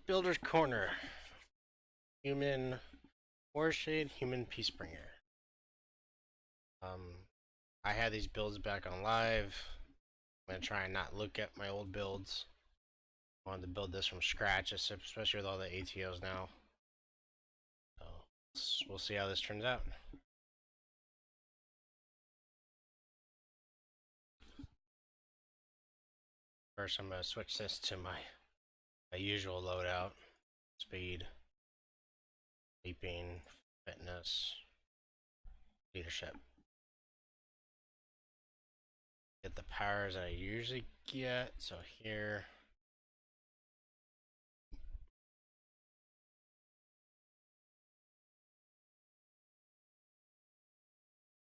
Builder's Corner. Human Warshade, Human Peacebringer. I had these builds back on live. I'm gonna try and not look at my old builds. I wanted to build this from scratch, especially with all the ATOs now. So we'll see how this turns out. First, I'm gonna switch this to my usual loadout: speed, leaping, fitness, leadership. Get the powers that I usually get. So here,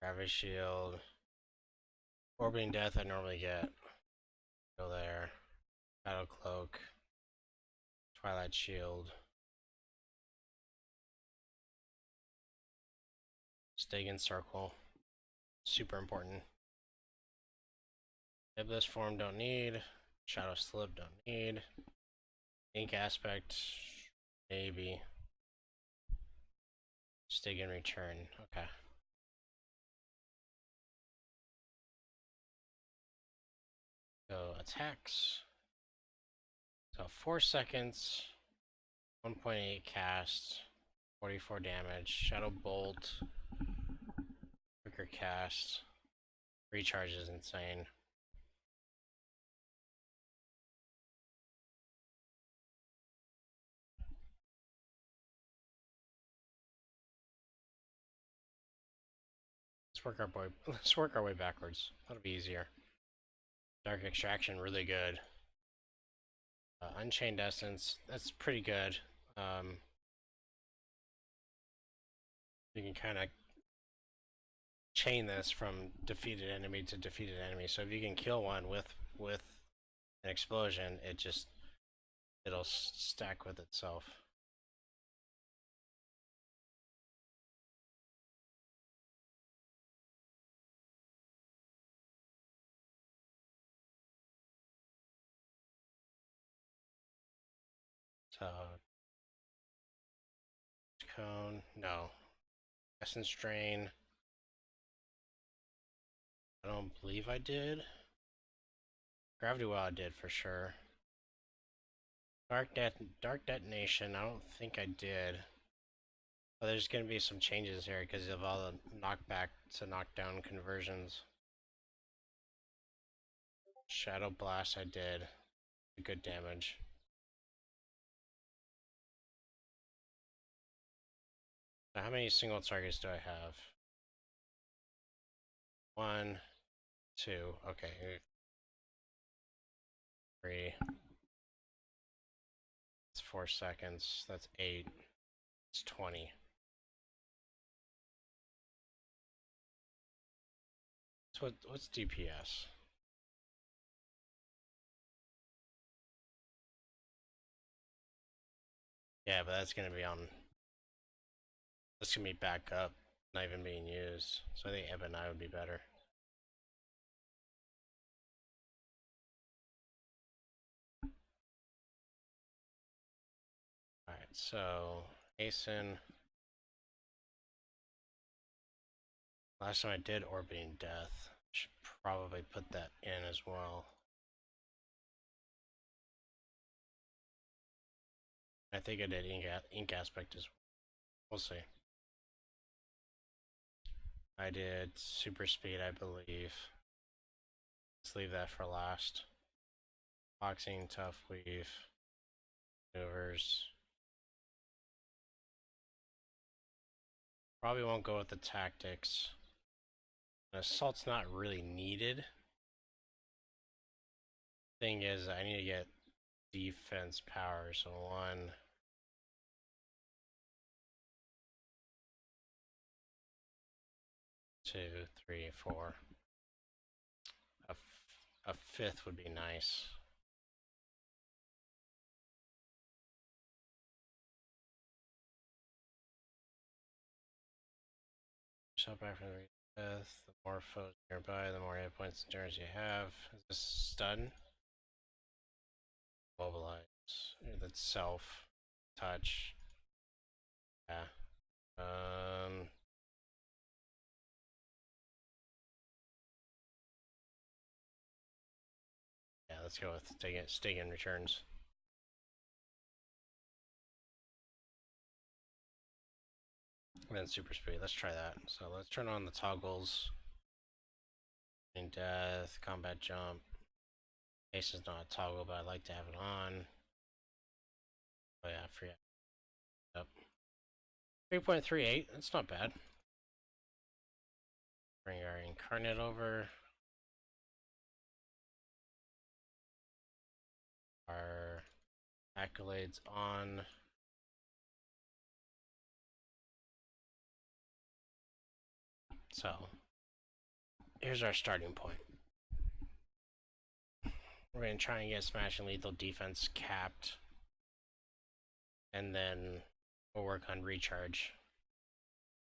gravity shield, orbiting death I normally get. Go there. Battle cloak, twilight shield, Stegen circle, super important. Nebulous form don't need. Shadow slip don't need. Ink aspect, maybe. Stegen return, okay. So attacks. So 4 seconds, 1.8 cast, 44 damage, Shadow Bolt, quicker cast, recharge is insane. Let's work our way backwards. That'll be easier. Dark Extraction, really good. Unchained Essence, that's pretty good. You can kind of chain this from defeated enemy to defeated enemy. So if you can kill one with an explosion, it'll stack with itself. So cone, no. Essence Drain. I don't believe I did. Gravity Well I did for sure. Dark Detonation, I don't think I did. But there's going to be some changes here because of all the knockback to knockdown conversions. Shadow Blast I did. Good damage. Now how many single targets do I have? 1, 2, okay. 3. It's 4 seconds. That's 8. It's 20. So what's DPS? Yeah, but that's gonna be on. That's gonna be back up, not even being used. So I think Ebony would be better. Alright, so Asen. Last time I did Orbiting Death. Should probably put that in as well. I think I did ink aspect as well. We'll see. I did super speed, I believe. Let's leave that for last. Boxing, tough weave, maneuvers. Probably won't go with the tactics. Assault's not really needed. Thing is, I need to get defense power, so 1, 2, 3, 4. A 5th would be nice. Shot back from the 5th. The more foes nearby, the more hit points and turns you have. Is this stun? Mobilize. That's self. Touch. Yeah. Yeah, let's go with Sting and returns. And then super speed. Let's try that. So let's turn on the toggles. In death, combat jump. Ace is not a toggle, but I'd like to have it on. Oh yeah, free. Yep. 3.38. That's not bad. Bring our incarnate over. Our accolades on. So here's our starting point. We're going to try and get Smash and Lethal Defense capped. And then we'll work on Recharge.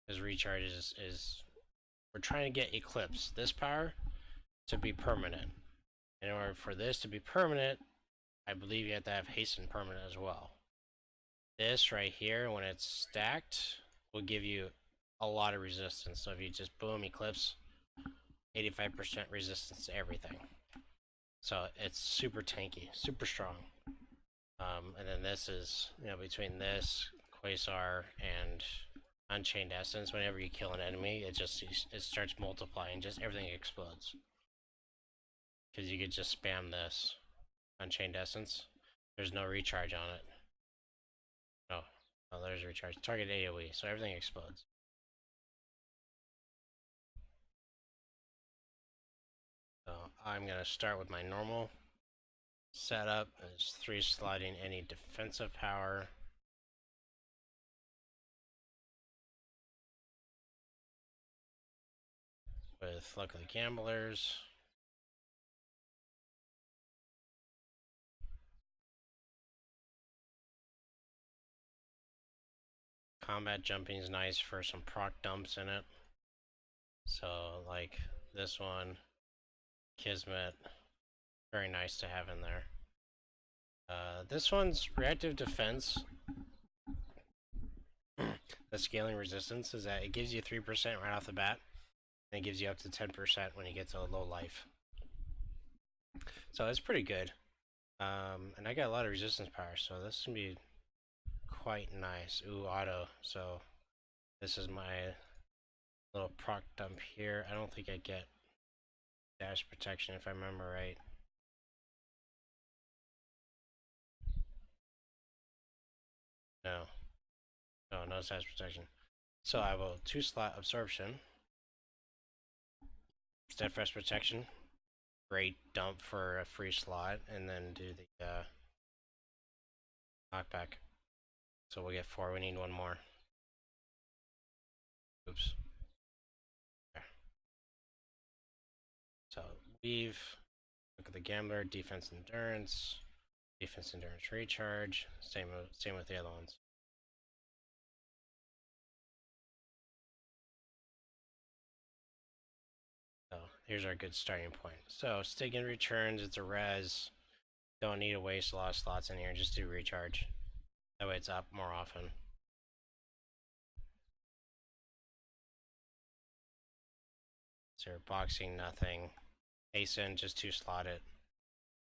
Because Recharge is we're trying to get Eclipse, this power, to be permanent. In order for this to be permanent, I believe you have to have Hasten permanent as well. This right here, when it's stacked, will give you a lot of resistance. So if you just boom Eclipse, 85% resistance to everything. So it's super tanky, super strong. And then this is, between this, Quasar, and Unchained Essence, whenever you kill an enemy, it starts multiplying, just everything explodes. Because you could just spam this Unchained Essence. There's no recharge on it. Oh, there's recharge. Target AoE, so everything explodes. So I'm going to start with my normal setup. It's 3 sliding any defensive power. With Luck of the Gamblers. Combat jumping is nice for some proc dumps in it. So, like this one, Kismet, very nice to have in there. This one's reactive defense. The scaling resistance is that it gives you 3% right off the bat, and it gives you up to 10% when you get to low life. So it's pretty good. And I got a lot of resistance power, so this is gonna be quite nice. Ooh, auto. So this is my little proc dump here. I don't think I get dash protection if I remember right. No. No dash protection. So I will 2-slot absorption. Steadfast protection. Great dump for a free slot, and then do the knockback. So we'll get 4. We need 1 more. Oops. There. So weave. Look at the Gambler. Defense endurance. Defense endurance recharge. Same with the other ones. So here's our good starting point. So Stig returns. It's a res. Don't need to waste a lot of slots in here. Just do recharge. That way it's up more often. So boxing, nothing. Hasten, just 2-slot it.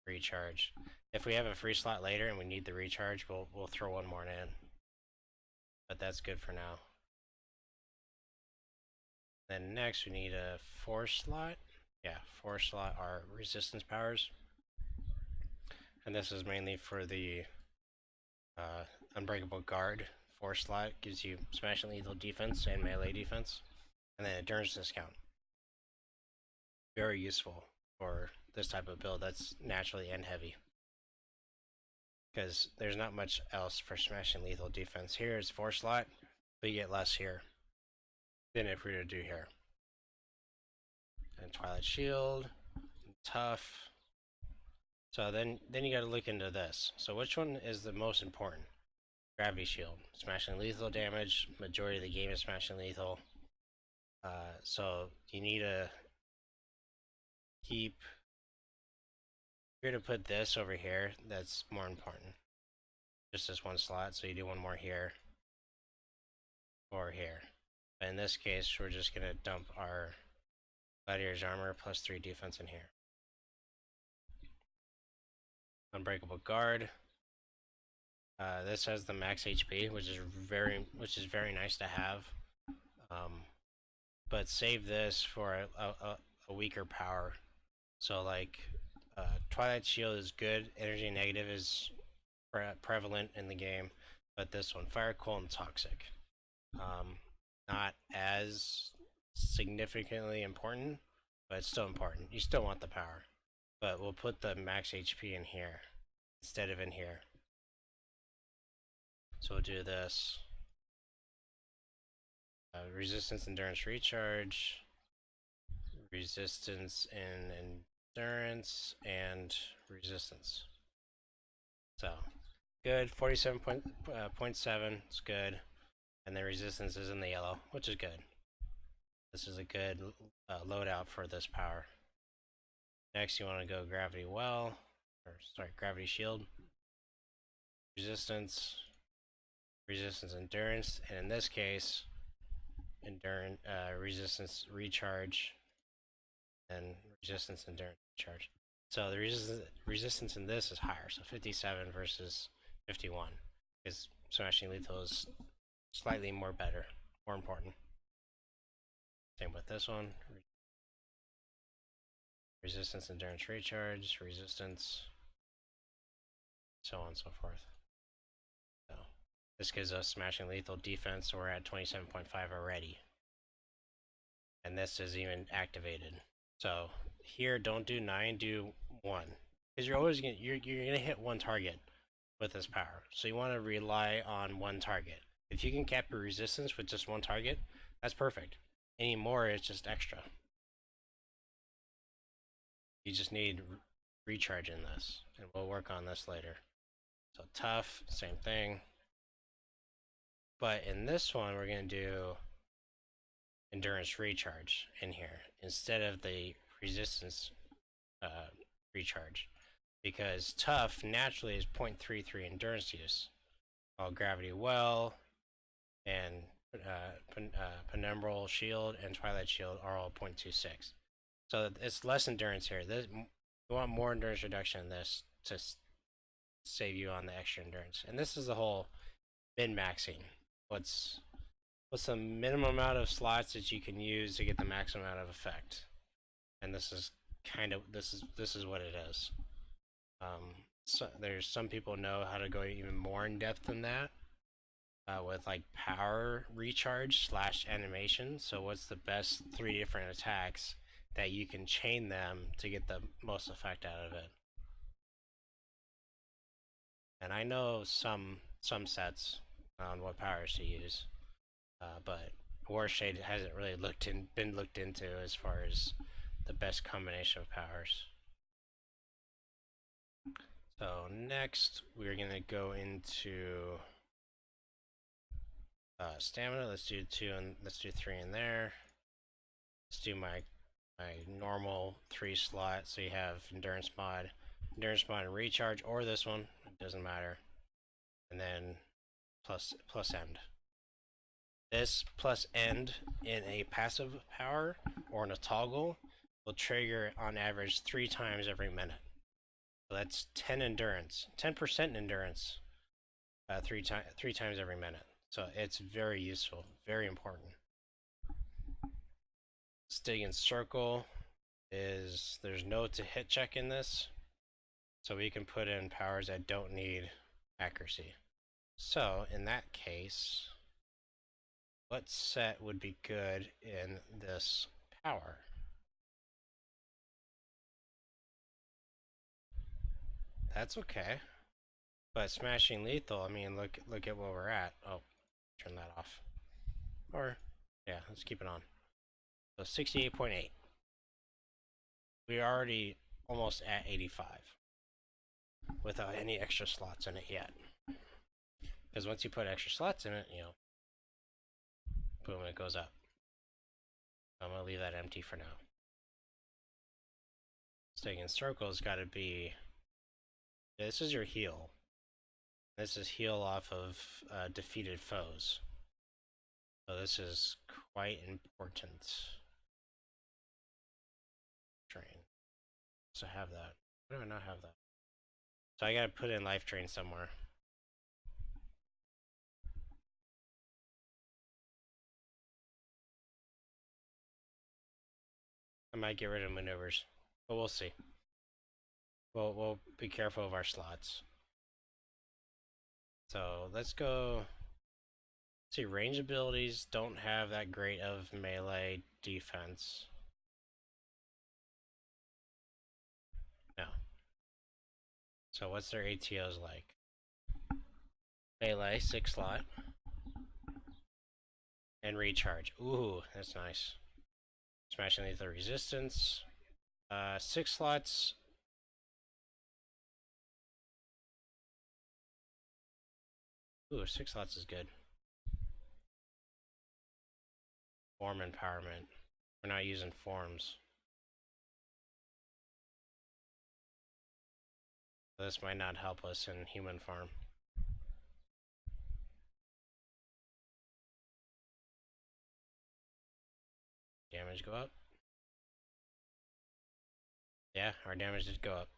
Recharge. If we have a free slot later and we need the recharge, we'll throw 1 more in. But that's good for now. Then next we need a 4-slot. Yeah, 4-slot our resistance powers. And this is mainly for the Unbreakable Guard. 4-slot gives you smash and lethal defense and melee defense. And then endurance discount. Very useful for this type of build that's naturally end heavy. Because there's not much else for smash and lethal defense. Here is 4-slot, but you get less here than if we were to do here. And Twilight Shield, tough. So then you gotta look into this. So which one is the most important? Gravity Shield. Smash and lethal damage. Majority of the game is smash and lethal. So you need to keep... If you're to put this over here, that's more important. just this one slot, so you do one more here or here. But in this case, we're just gonna dump our Gladiator's armor plus 3 defense in here. Unbreakable guard. This has the max HP, which is very nice to have. But save this for a weaker power. So like, Twilight Shield is good. Energy negative is prevalent in the game, but this one, Fire, Cold, and Toxic, not as significantly important, but it's still important. You still want the power, but we'll put the max HP in here instead of in here. So we'll do this. Resistance, endurance, recharge, resistance and endurance, and resistance. So good. 47.7 is good, and the resistance is in the yellow, which is good. This is a good loadout for this power. Next, you want to go gravity well, or sorry, gravity shield, resistance, endurance, and in this case, endurance, resistance, recharge, and resistance, endurance, recharge. So the resistance in this is higher, so 57 versus 51, because smashing lethal is slightly more important. Same with this one. Resistance, endurance, recharge, resistance, so on and so forth. So this gives us smashing lethal defense, so we're at 27.5 already. And this is even activated. So here, don't do 9, do 1. Because you're always you're gonna hit one target with this power. So you want to rely on one target. If you can cap your resistance with just one target, that's perfect. Any more, it's just extra. You just need recharge in this, and we'll work on this later. So tough, same thing. But in this one, we're gonna do endurance recharge in here instead of the resistance recharge, because tough naturally is 0.33 endurance use, while gravity well and penumbral shield and twilight shield are all 0.26. So it's less endurance here. You want more endurance reduction in this to save you on the extra endurance. And this is the whole min-maxing. What's the minimum amount of slots that you can use to get the maximum amount of effect? And this is kind of this is what it is. So there's some people know how to go even more in depth than that, with like power recharge / animation. So what's the best 3 different attacks that you can chain them to get the most effect out of it? And I know some sets on what powers to use, but Warshade hasn't really been looked into as far as the best combination of powers. So next, we're gonna go into stamina. Let's do 2 and let's do 3 in there. Let's do my normal 3 slot. So you have endurance mod and recharge, or this one. It doesn't matter. And then plus end. This plus end in a passive power or in a toggle will trigger on average 3 times every minute. So that's 10 endurance, 10% endurance, 3 times every minute. So it's very useful, very important. Stig circle is, there's no to hit check in this, so we can put in powers that don't need accuracy. So in that case, what set would be good in this power? That's okay. But smashing lethal, I mean, look at where we're at. Oh, turn that off. Or, yeah, let's keep it on. So 68.8. We're already almost at 85 without any extra slots in it yet. Because once you put extra slots in it, you know, boom, it goes up. I'm going to leave that empty for now. Staying in circles got to be, this is your heal. This is heal off of defeated foes. So this is quite important. Drain. So I have that. Why do I not have that? So I gotta put in life drain somewhere. I might get rid of maneuvers, but we'll see. We'll be careful of our slots. So let's go. Let's see, range abilities don't have that great of melee defense. No. So what's their ATOs like? Melee, 6 slot. And recharge. Ooh, that's nice. Smashing lethal resistance. 6 slots. Ooh, 6 slots is good. Form empowerment. We're not using forms. This might not help us in human farm. Damage go up? Yeah, our damage did go up.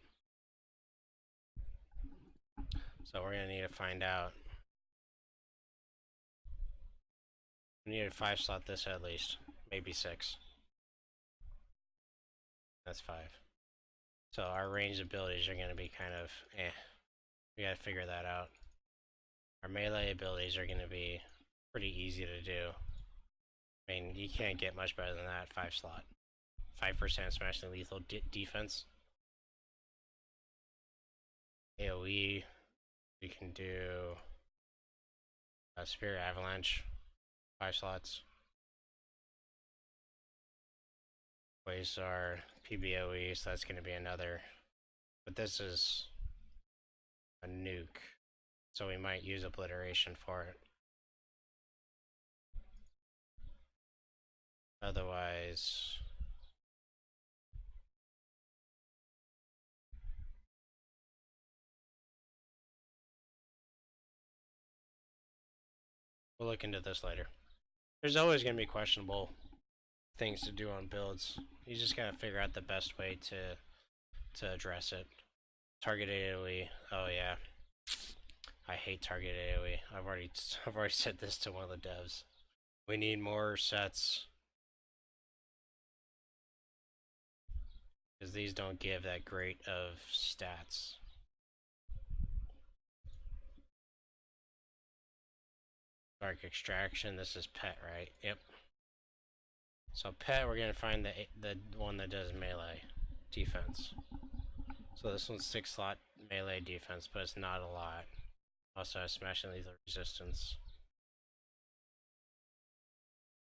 So we're gonna need to find out. We need to 5 slot this at least. Maybe 6. That's 5. So our ranged abilities are gonna be kind of We gotta figure that out. Our melee abilities are gonna be pretty easy to do. I mean, you can't get much better than that 5 slot. 5% smashing lethal defense. AoE, we can do Spirit Avalanche, 5 slots. Quasar, PBOE, so that's going to be another. But this is a nuke, so we might use Obliteration for it. Otherwise, we'll look into this later. There's always going to be questionable things to do on builds. You just gotta figure out the best way to address it. Target AoE. Oh yeah, I hate target AoE. I've already said this to one of the devs. We need more sets because these don't give that great of stats. Dark Extraction. This is pet, right? Yep. So pet, we're gonna find the one that does melee defense. So this one's 6 slot melee defense, but it's not a lot. Also has smashing lethal resistance.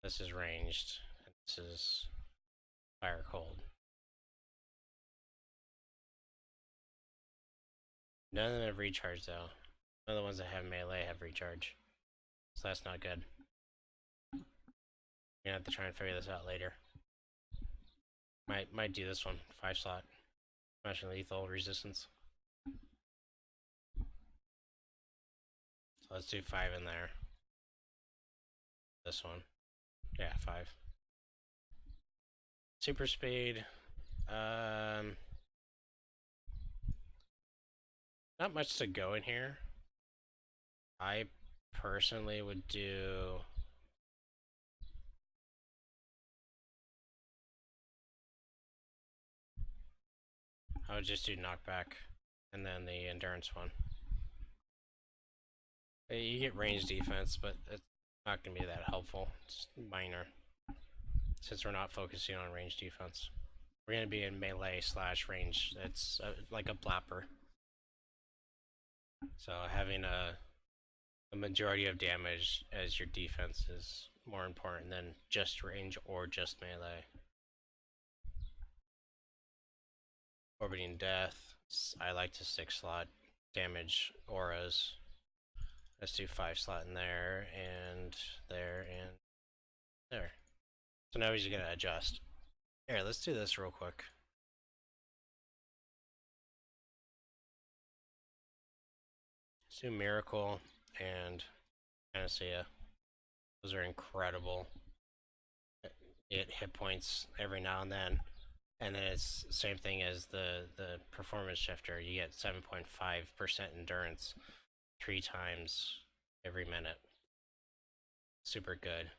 This is ranged, and this is fire cold. None of them have recharge though. None of the ones that have melee have recharge. So that's not good. You're gonna have to try and figure this out later. Might do this one. 5 slot. Smashing lethal resistance. So let's do 5 in there. This one. Yeah, 5. Super speed. Not much to go in here. I personally would do I would just do knockback and then the endurance one. You get range defense, but it's not going to be that helpful. It's minor. Since we're not focusing on range defense. We're going to be in melee / range. It's like a blapper. So having a majority of damage as your defense is more important than just range or just melee. Orbiting Death. I like to 6 slot damage auras. Let's do 5 slot in there, and there, and there. So now he's gonna adjust. Here, let's do this real quick. Let's do Miracle and Panacea. Those are incredible. It hit points every now and then. And then it's the same thing as the performance shifter. You get 7.5% endurance 3 times every minute. Super good.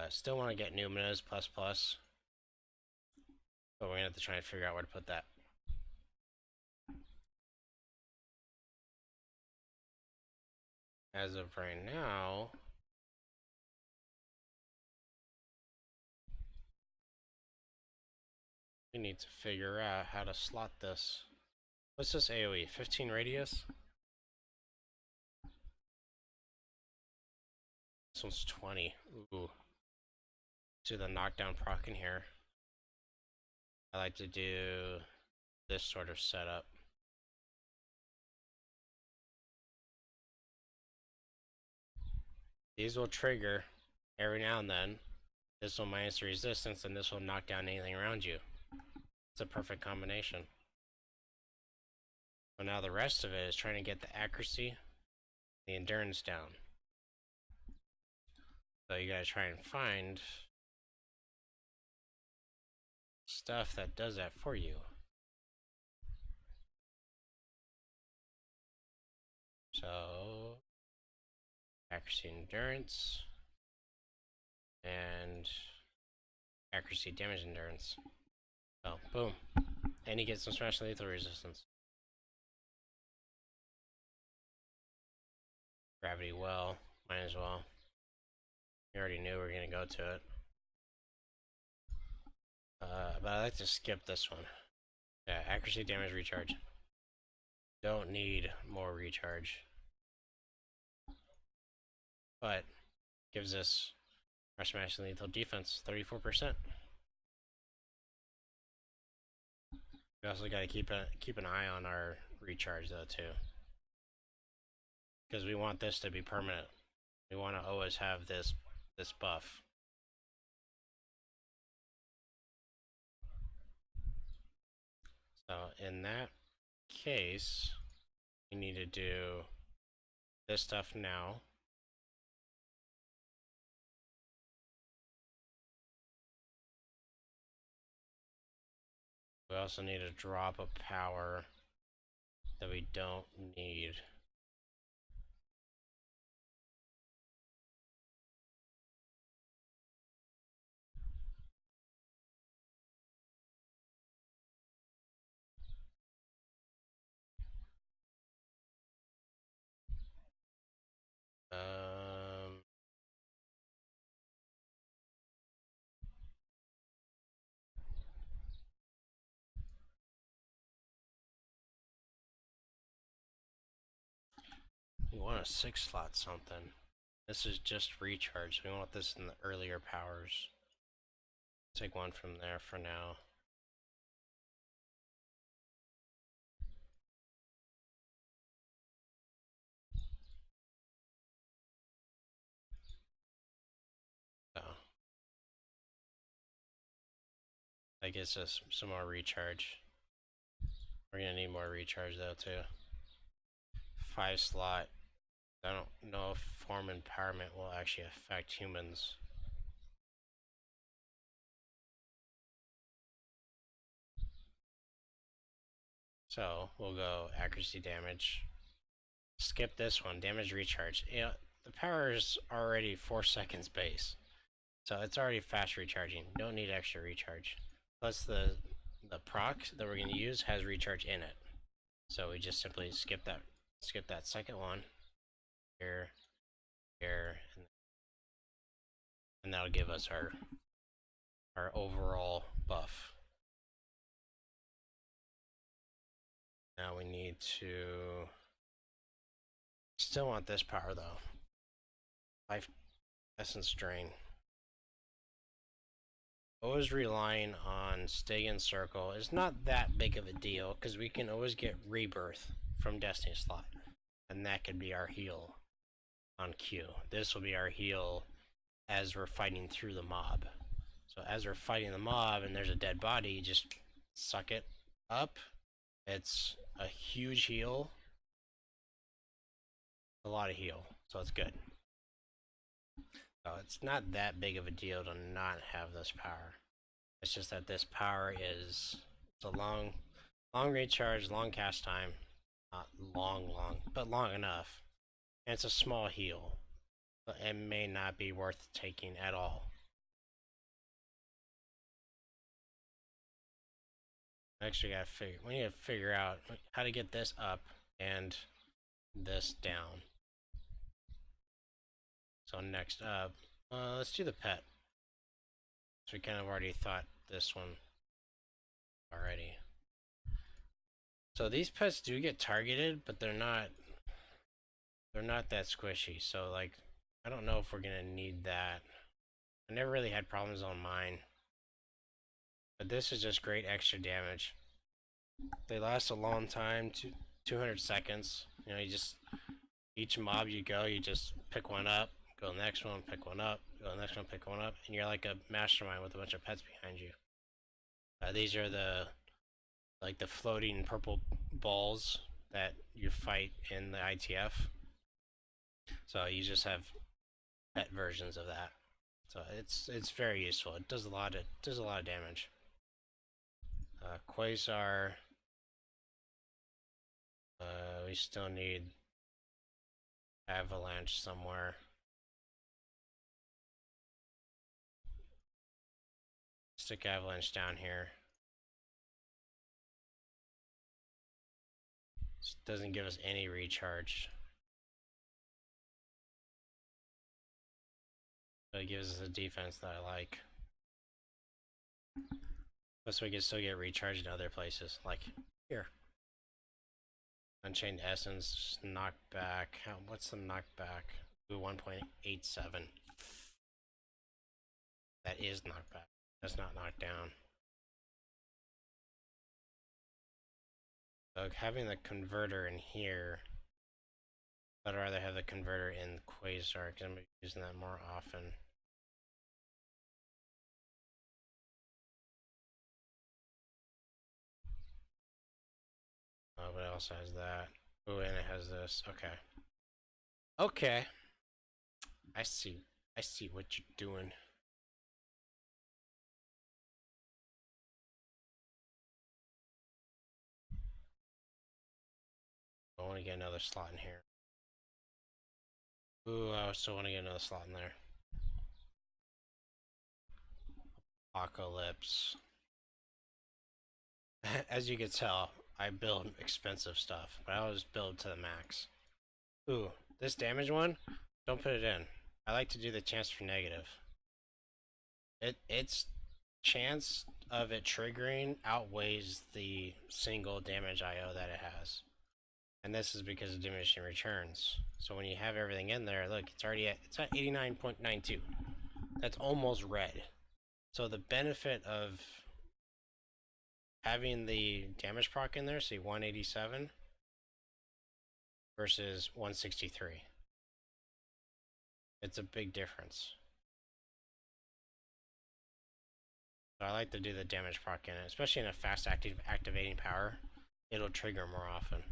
Still want to get Numina's plus plus, but we're gonna have to try and figure out where to put that. As of right now, we need to figure out how to slot this. What's this AoE? 15 radius? This one's 20. Ooh. Do the knockdown proc in here. I like to do this sort of setup. These will trigger every now and then. This will minus the resistance, and this will knock down anything around you. It's a perfect combination. So now the rest of it is trying to get the accuracy, the endurance down. So you gotta try and find stuff that does that for you. So, accuracy, endurance, and accuracy, damage, endurance. Oh, boom. And you get some special lethal resistance. Gravity well, might as well. We already knew we were gonna go to it. But I like to skip this one. Yeah, accuracy, damage, recharge. Don't need more recharge. But gives us our smash and lethal defense, 34%. We also gotta keep an eye on our recharge though too. Because we want this to be permanent. We want to always have this buff. So in that case, we need to do this stuff now. We also need a drop of power that we don't need. We want a 6 slot something. This is just recharge. We want this in the earlier powers. Take one from there for now. So that gets us some more recharge. We're gonna need more recharge though too. 5 slot. I don't know if form empowerment will actually affect humans. So we'll go accuracy, damage. Skip this one, damage, recharge. You know, the power is already 4 seconds base, so it's already fast recharging. Don't need extra recharge. Plus the proc that we're going to use has recharge in it, so we just simply skip that second one here, and that'll give us our overall buff. Now we need to still want this power though. Life essence drain. Always relying on stay in circle is not that big of a deal because we can always get rebirth from Destiny slot, and that could be our heal on Q. This will be our heal as we're fighting through the mob. So as we're fighting the mob and there's a dead body, just suck it up. It's a huge heal a lot of heal, so it's good. So it's not that big of a deal to not have this power. It's just that this power is it's a long recharge, long cast time. Not long, but long enough. And it's a small heal. But it may not be worth taking at all. Next we need to figure out how to get this up and this down. So next up, let's do the pet. So we kind of already thought this one already. So these pets do get targeted, but they're not that squishy. So like, I don't know if we're gonna need that. I never really had problems on mine, but this is just great extra damage. They last a long time, 200 seconds. You know, you just each mob you go, you just pick one up, go to the next one, pick one up, go to the next one, pick one up, and you're like a mastermind with a bunch of pets behind you. These are the floating purple balls that you fight in the ITF. So you just have pet versions of that. So it's very useful. It does a lot of damage. Quasar. We still need Avalanche somewhere. Stick Avalanche down here. This doesn't give us any recharge. But it gives us a defense that I like. Plus we can still get recharged in other places, like here. Unchained Essence, knockback. What's the knockback? Ooh, 1.87. That is knockback. That's not knocked down. So having the converter in here, I'd rather have the converter in Quasar because I'm going to be using that more often. Oh, but it also has that. Oh, and it has this. Okay. Okay. I see what you're doing. I want to get another slot in here. Ooh, I still want to get another slot in there. Apocalypse. As you can tell, I build expensive stuff, but I always build to the max. Ooh, this damage one? Don't put it in. I like to do the chance for negative. Its chance of it triggering outweighs the single damage IO that it has. And this is because of diminishing returns. So when you have everything in there, look, it's at 89.92. That's almost red. So the benefit of having the damage proc in there, see 187 versus 163. It's a big difference. So I like to do the damage proc in it, especially in a fast activating power. It'll trigger more often.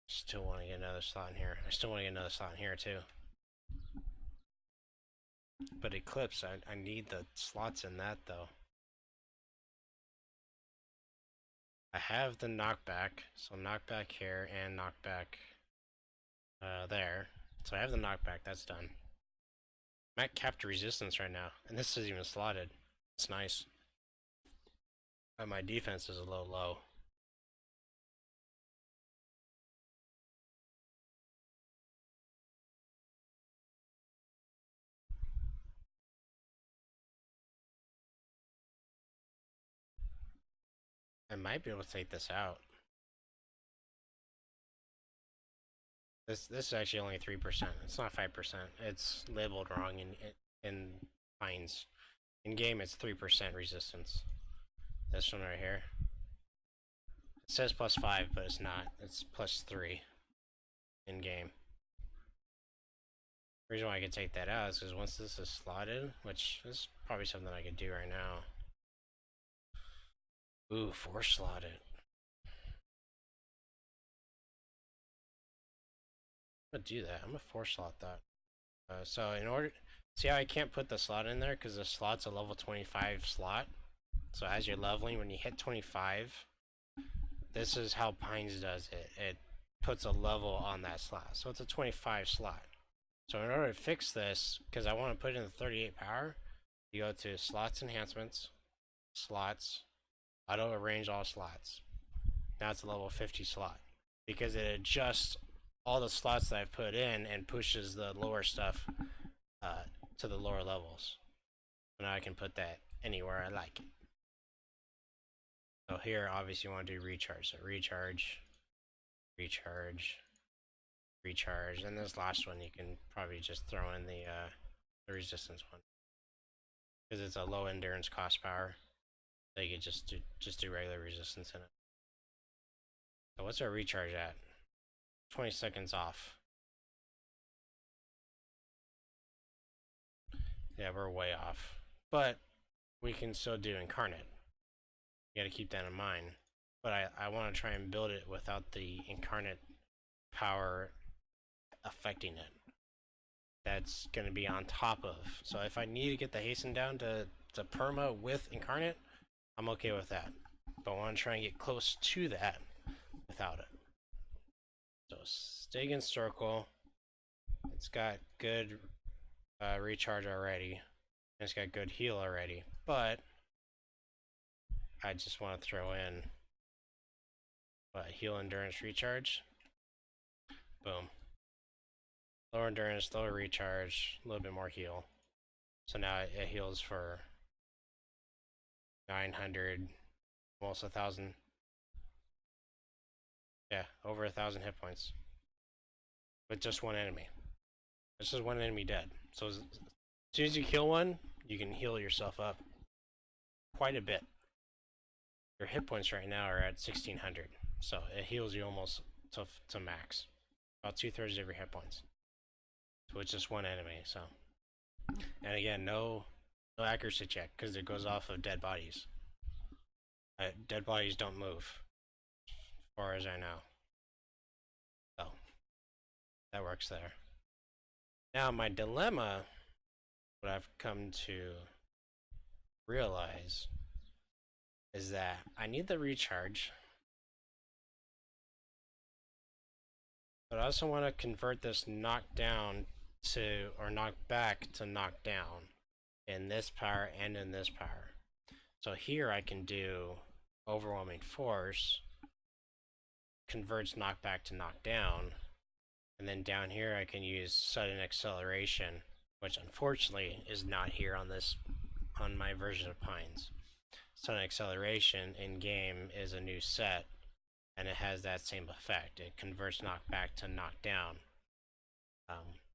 Still want to get another slot in here. I still want to get another slot in here too. But Eclipse, I need the slots in that though. I have the knockback, so knockback here and knockback there. So I have the knockback, that's done. I'm at capped resistance right now, and this is even slotted. It's nice. But my defense is a little low. I might be able to take this out. This is actually only 3%. It's not 5%. It's labeled wrong in fines. In game, it's 3% resistance. This one right here. It says +5, but it's not. It's +3 in game. The reason why I can take that out is because once this is slotted, which is probably something I could do right now. Ooh, 4 slotted. I'm gonna do that. I'm gonna 4-slot that. So in order, see how I can't put the slot in there because the slot's a level 25 slot. So as you're leveling, when you hit 25, this is how Pines does it. It puts a level on that slot. So it's a 25 slot. So in order to fix this, because I want to put in the 38 power, you go to slots enhancements, slots, auto arrange all slots. Now it's a level 50 slot because it adjusts all the slots that I've put in and pushes the lower stuff to the lower levels. So now I can put that anywhere I like it. So here, obviously, you want to do recharge. So recharge, recharge, recharge, and this last one you can probably just throw in the resistance one because it's a low endurance cost power. So you can just do regular resistance in it. So what's our recharge at? 20 seconds off. Yeah, we're way off, but we can still do incarnate. You got to keep that in mind. But I want to try and build it without the incarnate power affecting it. That's going to be on top of. So if I need to get the hasten down to perma with incarnate, I'm okay with that. But I want to try and get close to that without it. So Stegan Circle, it's got good recharge already. It's got good heal already, but I just want to throw in heal endurance recharge. Boom. Lower endurance, lower recharge, a little bit more heal. So now it heals for 900, almost 1,000. Yeah, over 1,000 hit points. With just one enemy. It's just one enemy dead. So as soon as you kill one, you can heal yourself up quite a bit. Your hit points right now are at 1,600. So it heals you almost to max. About 2/3 of your hit points. So it's just one enemy, so. And again, no accuracy check, because it goes off of dead bodies. Dead bodies don't move, as far as I know. So, that works there. Now, my dilemma, what I've come to realize, is that I need the recharge, but I also want to convert this knockdown to, or knock back to knockdown in this power and in this power. So here I can do overwhelming force, converts knockback to knockdown, and then down here I can use sudden acceleration, which unfortunately is not here on my version of Pines. Sudden acceleration in game is a new set, and it has that same effect. It converts knockback to knockdown,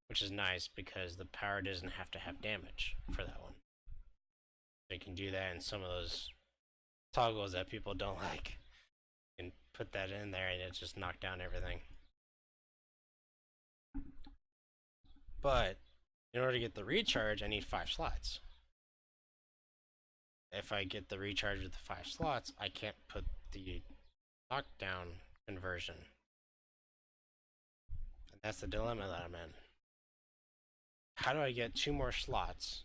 which is nice because the power doesn't have to have damage for that one. So you can do that in some of those toggles that people don't like. You can put that in there and it just knock down everything. But in order to get the recharge, I need 5 slots. If I get the recharge with the 5 slots, I can't put the knockdown conversion. And that's the dilemma that I'm in. How do I get 2 more slots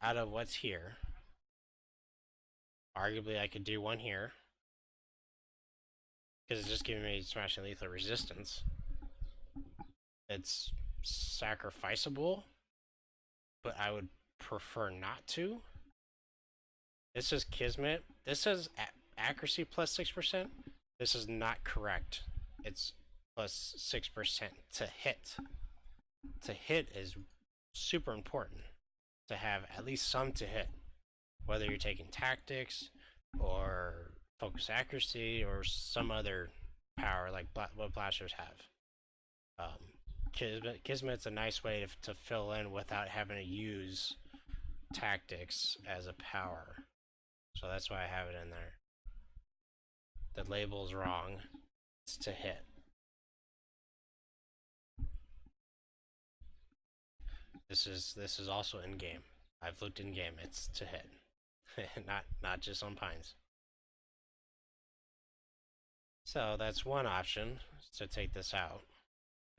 out of what's here? Arguably, I could do one here, because it's just giving me smashing lethal resistance. It's sacrificable, but I would prefer not to. This is Kismet. This is accuracy plus 6%. This is not correct. It's plus 6% to hit. To hit is super important. To have at least some to hit. Whether you're taking tactics, or focus accuracy, or some other power like what blasters have. Kismet's a nice way to fill in without having to use tactics as a power. So that's why I have it in there. The label's wrong. It's to hit. This is also in game. I've looked in game. It's to hit. not just on Pines. So that's one option, to take this out.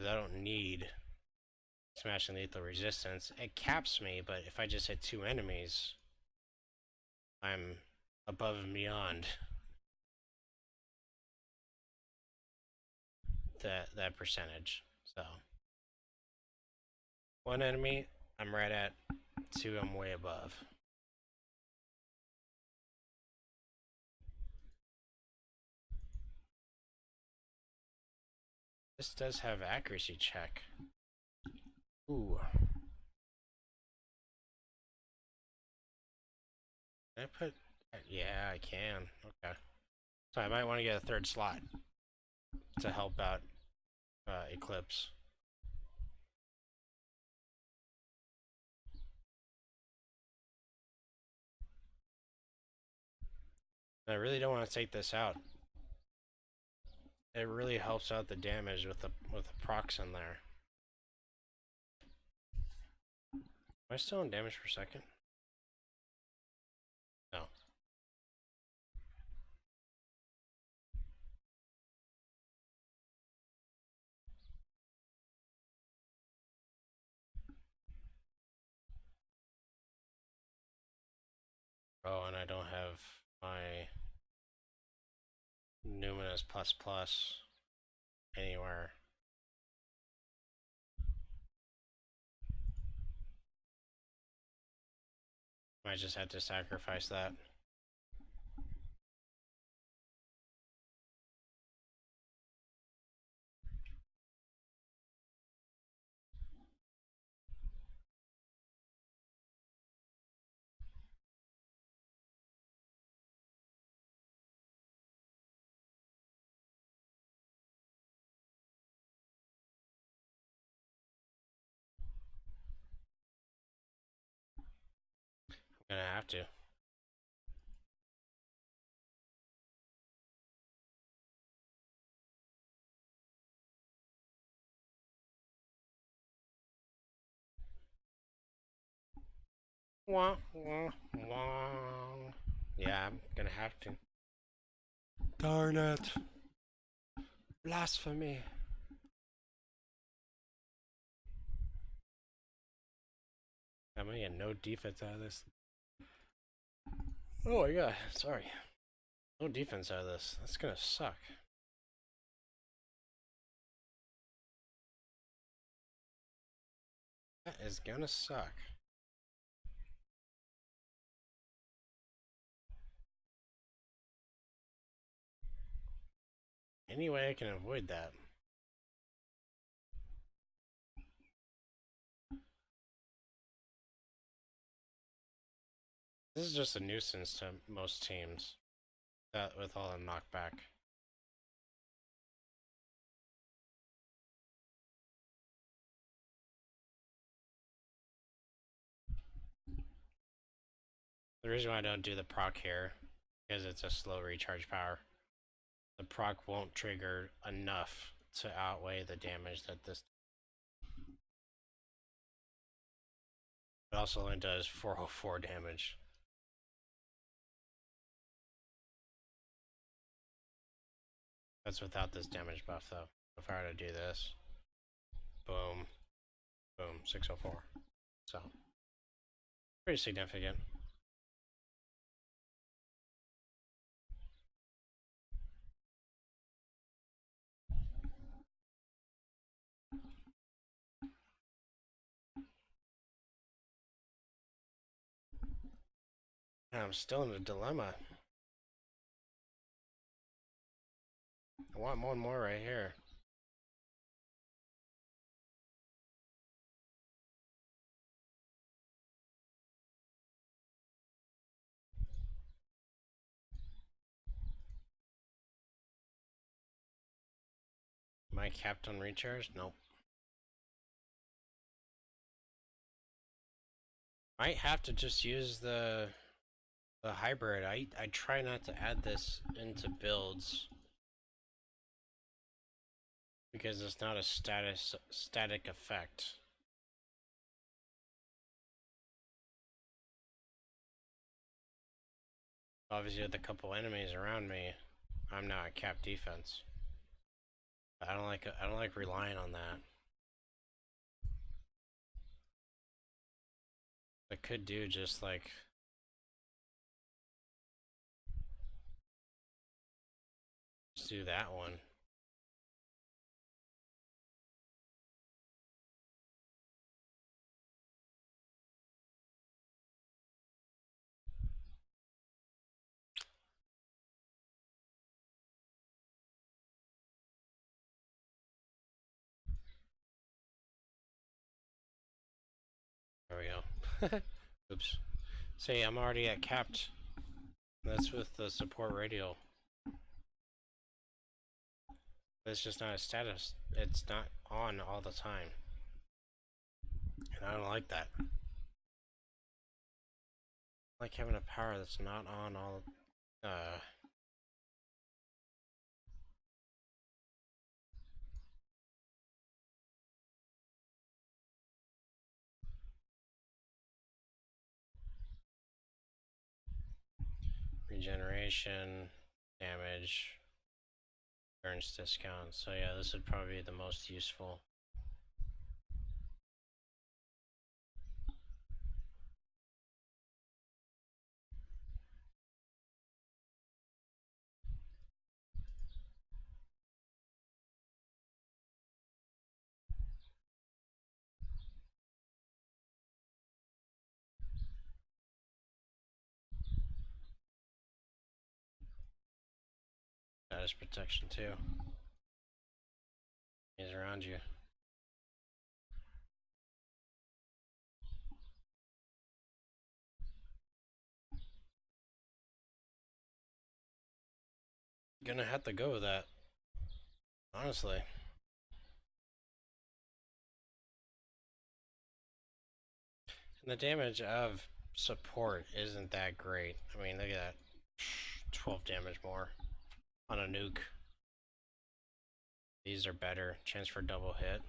Because I don't need smashing lethal resistance. It caps me, but if I just hit 2 enemies, I'm above and beyond that percentage. So 1 enemy, I'm right at 2, I'm way above. This does have accuracy check. Ooh. Can I put... Yeah, I can. Okay. So I might want to get a 3rd slot to help out Eclipse. I really don't want to take this out. It really helps out the damage with the procs in there. Am I still in damage per second? No. Oh, and I don't have my Numinous plus plus anywhere. Might just have to sacrifice that. I'm gonna have to. Wah, wah, wah. Yeah, I'm gonna have to. Darn it. Blasphemy. I'm gonna get no defense out of this. Oh my god, sorry. No defense out of this. That's gonna suck. That is gonna suck. Any way I can avoid that. This is just a nuisance to most teams. That with all the knockback. The reason why I don't do the proc here, because it's a slow recharge power. The proc won't trigger enough to outweigh the damage that this. It also only does 404 damage. That's without this damage buff though. If I were to do this, boom, boom, 604. So, pretty significant. And I'm still in a dilemma. I want one more right here. Am I capped on recharge? Nope. Might have to just use the hybrid. I try not to add this into builds because it's not a static effect. Obviously with a couple enemies around me, I'm now at cap defense. I don't like relying on that. I could do just like just do that one. There we go. Oops. See, I'm already at capped. That's with the support radial. It's just not a status. It's not on all the time. And I don't like that. I like having a power that's not on all regeneration, damage, burns discount. So yeah, this would probably be the most useful. That is protection too. He's around you. Gonna have to go with that. Honestly. And the damage of support isn't that great. I mean, look at that. 12 damage more on a nuke. These are better. Chance for double hit.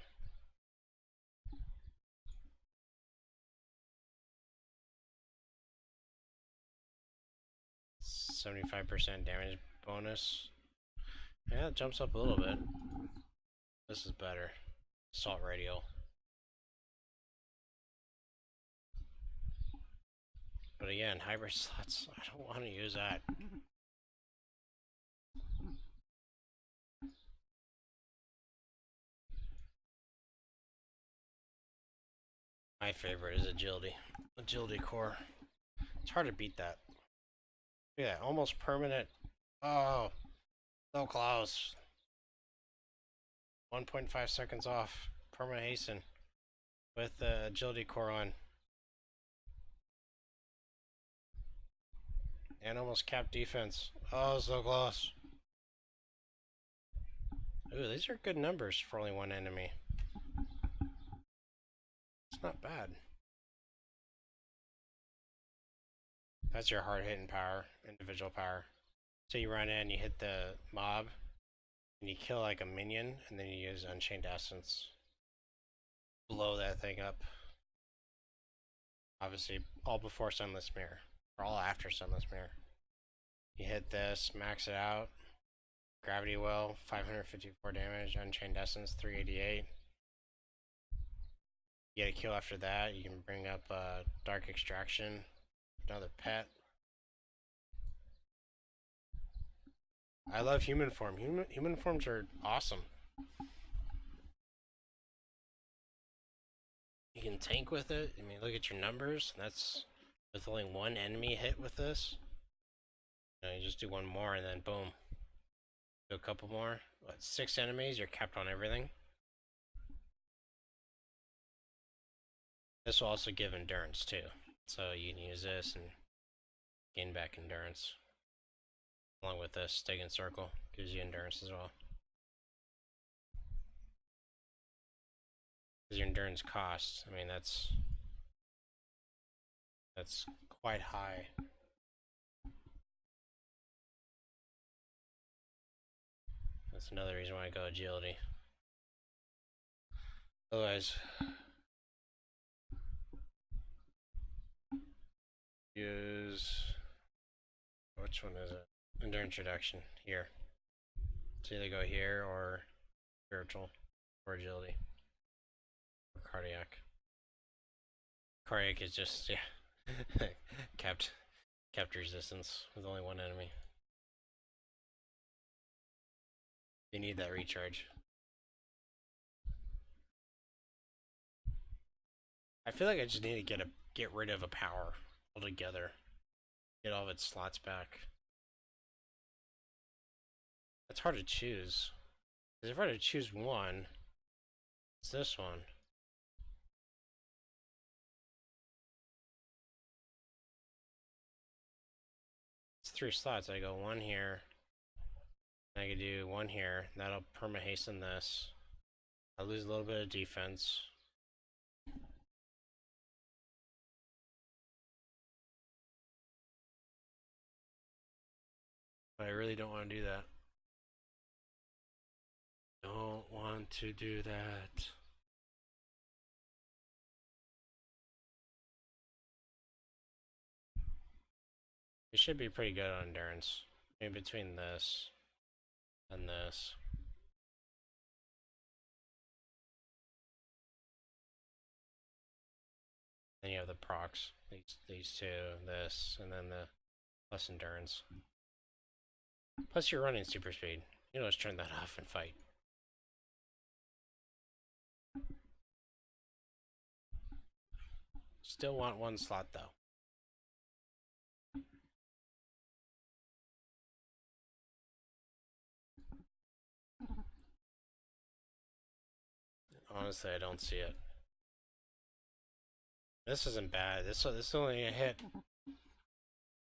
%75 damage bonus. Yeah, it jumps up a little bit. This is better. Assault radial. But again, hybrid slots, I don't want to use that. My favorite is agility. Agility core. It's hard to beat that. Yeah, almost permanent. Oh, so close. 1.5 seconds off. Permanent hasten with the agility core on. And almost capped defense. Oh, so close. Ooh, these are good numbers for only one enemy. It's not bad. That's your hard hitting power, individual power. So you run in, you hit the mob, and you kill like a minion, and then you use Unchained Essence. Blow that thing up. Obviously, all before Sunless Mirror, or all after Sunless Mirror. You hit this, max it out. Gravity Well, 554 damage. Unchained Essence, 388. You get a kill after that. You can bring up Dark Extraction, another pet. I love human form. Human forms are awesome. You can tank with it. I mean, look at your numbers. That's with only one enemy hit with this. You just do one more and then boom. Do a couple more. What, 6 enemies? You're capped on everything. This will also give endurance too. So you can use this and gain back endurance. Along with this, Stay in Circle gives you endurance as well. Because your endurance cost, I mean, that's quite high. That's another reason why I go agility. Otherwise, use, which one is it? Endurance reduction here. So either go here or spiritual, or agility, or cardiac. Cardiac is just, yeah, kept resistance with only one enemy. You need that recharge. I feel like I just need to get rid of a power altogether. Get all of its slots back. It's hard to choose. Because if I were to choose one, it's this one. It's 3 slots. I go one here. I could do one here. That'll perma hasten this. I lose a little bit of defense. But I really don't want to do that. Don't want to do that. It should be pretty good on endurance. Maybe between this and this. Then you have the procs. These two, this, and then the plus endurance. Plus you're running super speed. You know, just turn that off and fight. Still want one slot though. Honestly, I don't see it. This isn't bad. This only a hit.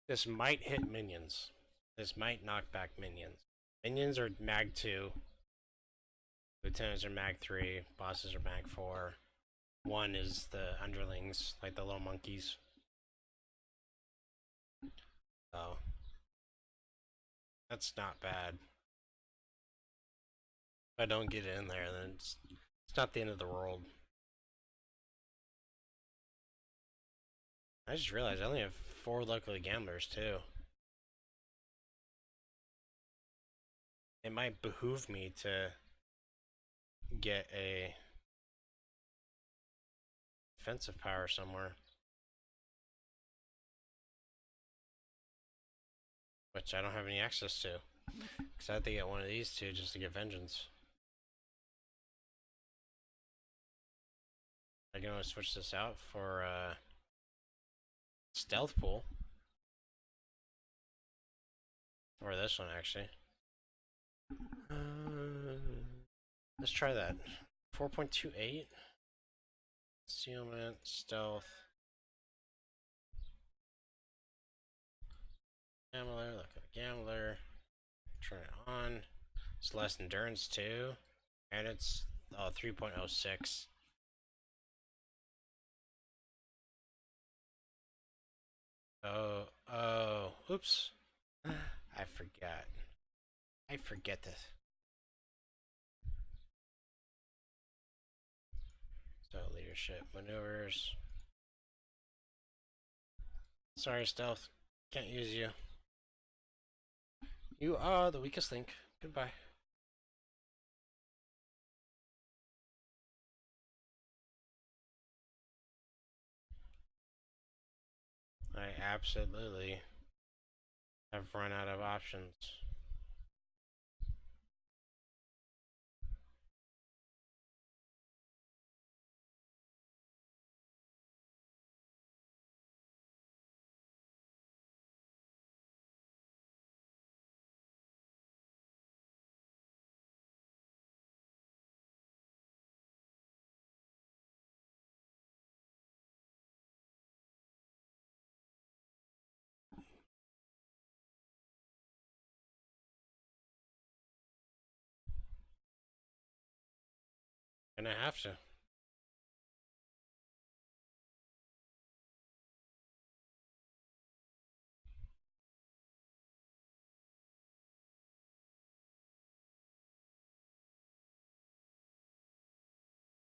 This might hit minions. This might knock back minions. Minions are mag 2. Lieutenants are mag 3. Bosses are mag 4. 1 is the underlings, like the little monkeys. So that's not bad. If I don't get it in there, then it's not the end of the world. I just realized I only have 4 luckily gamblers too. It might behoove me to get a defensive power somewhere, which I don't have any access to, because I have to get one of these two just to get vengeance. I can always switch this out for stealth pool, or this one actually. Let's try that. 4.28. Concealment, stealth. Gambler, look at the gambler. Turn it on. It's less endurance too. And it's 3.06. Oh, oops. I forgot. I forget this. So, leadership, maneuvers. Sorry, stealth. Can't use you. You are the weakest link. Goodbye. I absolutely have run out of options. And I have to.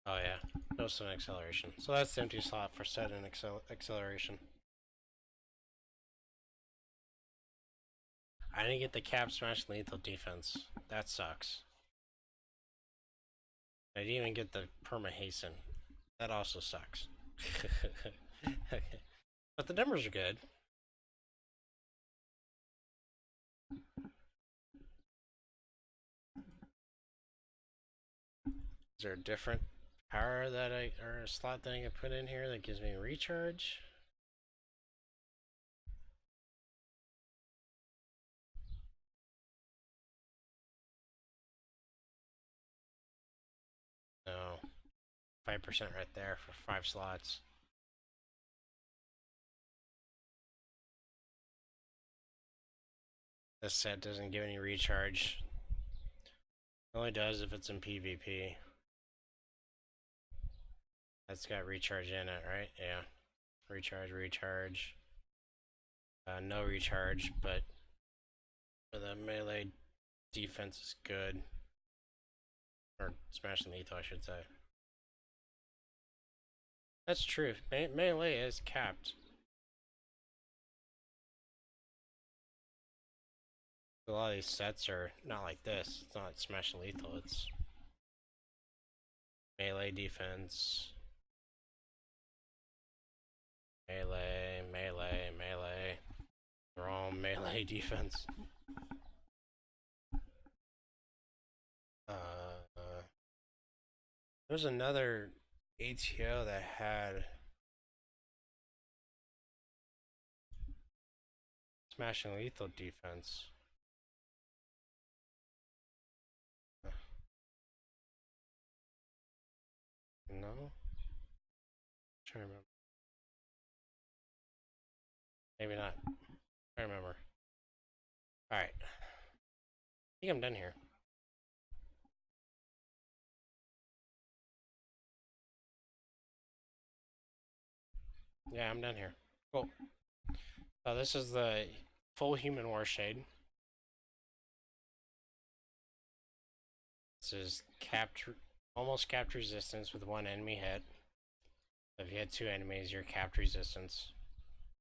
Oh yeah, no stun acceleration. So that's the empty slot for set and acceleration. I didn't get the cap smash lethal defense. That sucks. I didn't even get the perma hasten. That also sucks. Okay. But the numbers are good. Is there a different power that or a slot that I can put in here that gives me recharge? No. 5% right there for 5 slots. This set doesn't give any recharge. It only does if it's in PvP. That's got recharge in it, right? Yeah. Recharge, recharge. No recharge, but the melee defense is good. Or smashing lethal, I should say. That's true. Melee is capped. A lot of these sets are not like this. It's not smashing lethal, it's melee defense. Melee, melee, melee. They're all melee defense. There's another ATO that had smashing lethal defense. No? I'm trying to remember. Maybe not. I remember. Alright. I think I'm done here. Yeah, I'm done here. Cool. So this is the full human Warshade. This is almost capped resistance with 1 enemy hit. So if you hit 2 enemies, you're capped resistance.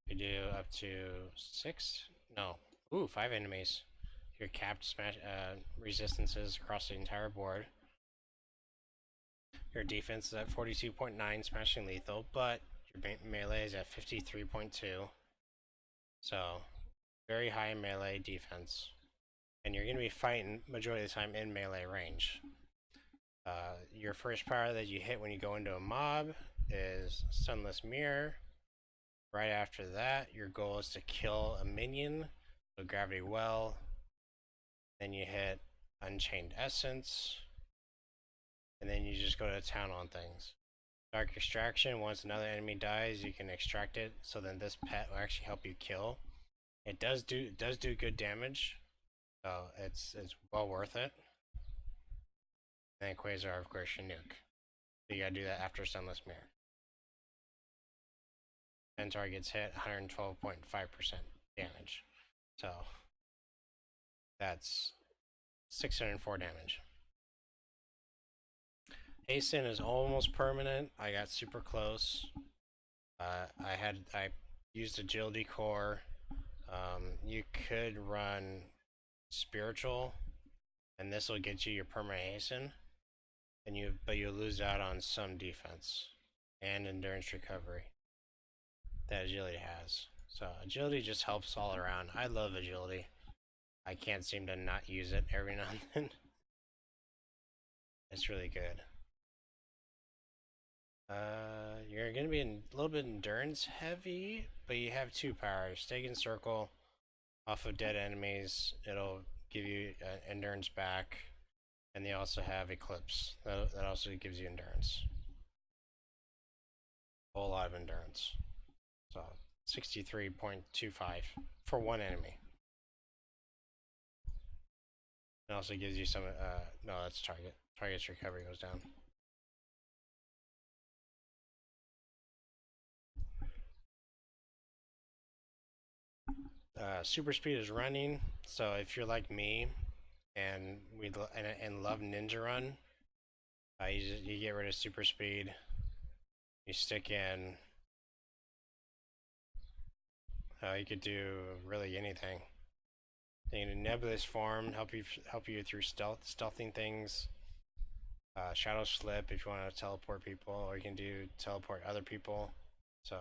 You do up to 6? No. Ooh, 5 enemies. Your capped resistances across the entire board. Your defense is at 42.9 smashing lethal, but your melee is at 53.2. So, very high melee defense. And you're going to be fighting majority of the time in melee range. Your first power that you hit when you go into a mob is Sunless Mirror. Right after that, your goal is to kill a minion, so Gravity Well. Then you hit Unchained Essence. And then you just go to town on things. Dark Extraction, once another enemy dies, you can extract it, so then this pet will actually help you kill. It does do good damage, so it's well worth it. And then Quasar, of course, your nuke. So you gotta do that after Sunless Mirror. 10 targets hit, 112.5% damage. So that's 604 damage. Hasten is almost permanent. I got super close. I used Agility Core. You could run Spiritual, and this will get you your permanent hasten. But you lose out on some defense and endurance recovery that agility has. So agility just helps all around. I love agility. I can't seem to not use it every now and then. It's really good. You're gonna be a little bit endurance heavy, but you have 2 powers. Stake and Circle off of dead enemies. It'll give you endurance back. And they also have Eclipse. That also gives you endurance. A whole lot of endurance. So 63.25 for 1 enemy. It also gives you some, no, that's target. Target's recovery goes down. Super speed is running, so if you're like me and love Ninja Run, you get rid of super speed. You stick in. You could do really anything. You know, nebulous form help you through stealthing things. Shadow Slip if you want to teleport people, or you can do teleport other people. So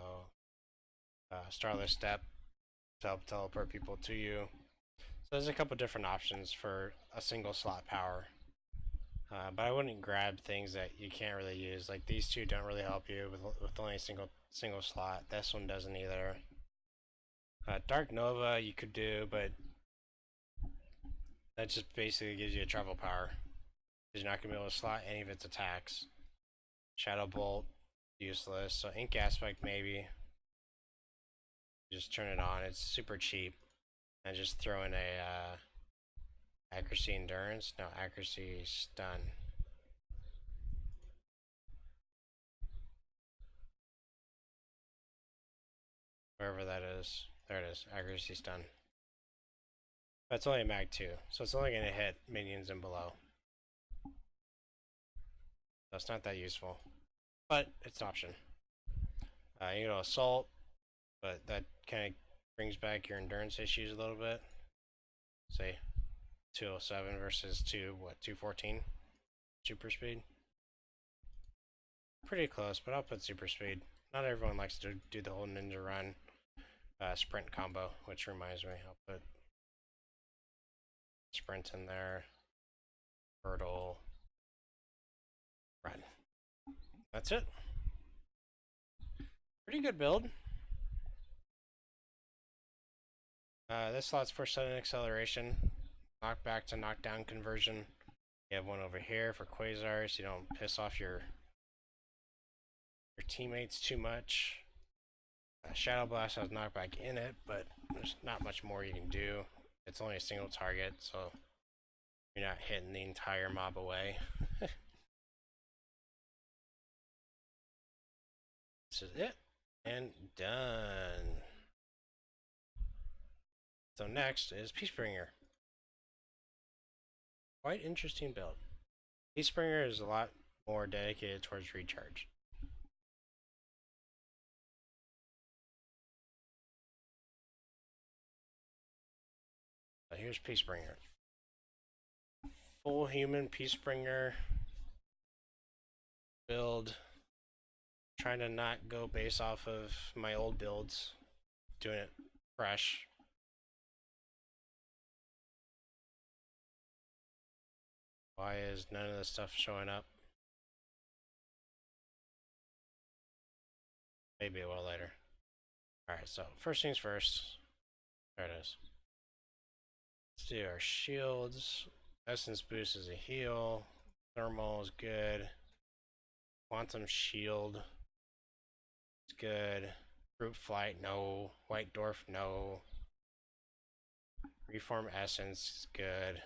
Starless Step to help teleport people to you. So there's a couple different options for a single slot power. But I wouldn't grab things that you can't really use. Like these two don't really help you with only a single slot. This one doesn't either. Dark Nova you could do, but that just basically gives you a travel power. Because you're not going to be able to slot any of its attacks. Shadow Bolt, useless. So Ink Aspect maybe. Just turn it on. It's super cheap. And just throw in a accuracy endurance. No, accuracy stun. Wherever that is. There it is. Accuracy stun. That's only a mag 2, so it's only going to hit minions and below. So it's not that useful. But it's an option. You go Assault, but that kind of brings back your endurance issues a little bit. Say 207 versus 214 super speed. Pretty close, but I'll put super speed. Not everyone likes to do the whole ninja run sprint combo, which reminds me, I'll put sprint in there, hurdle, run. That's it. Pretty good build. This slot's for sudden acceleration, knockback to knockdown conversion. You have one over here for Quasar, so you don't piss off your teammates too much. Shadow Blast has knockback in it, but there's not much more you can do. It's only a single target, so you're not hitting the entire mob away. This is it, and done. So next is Peacebringer. Quite interesting build. Peacebringer is a lot more dedicated towards recharge. So here's Peacebringer. Full human Peacebringer build. Trying to not go base off of my old builds. Doing it fresh. Why is none of this stuff showing up? Maybe a while later. Alright, so first things first. There it is. Let's do our shields. Essence boost is a heal. Thermal is good. Quantum shield is good. Brute flight, no. White dwarf, no. Reform essence is good.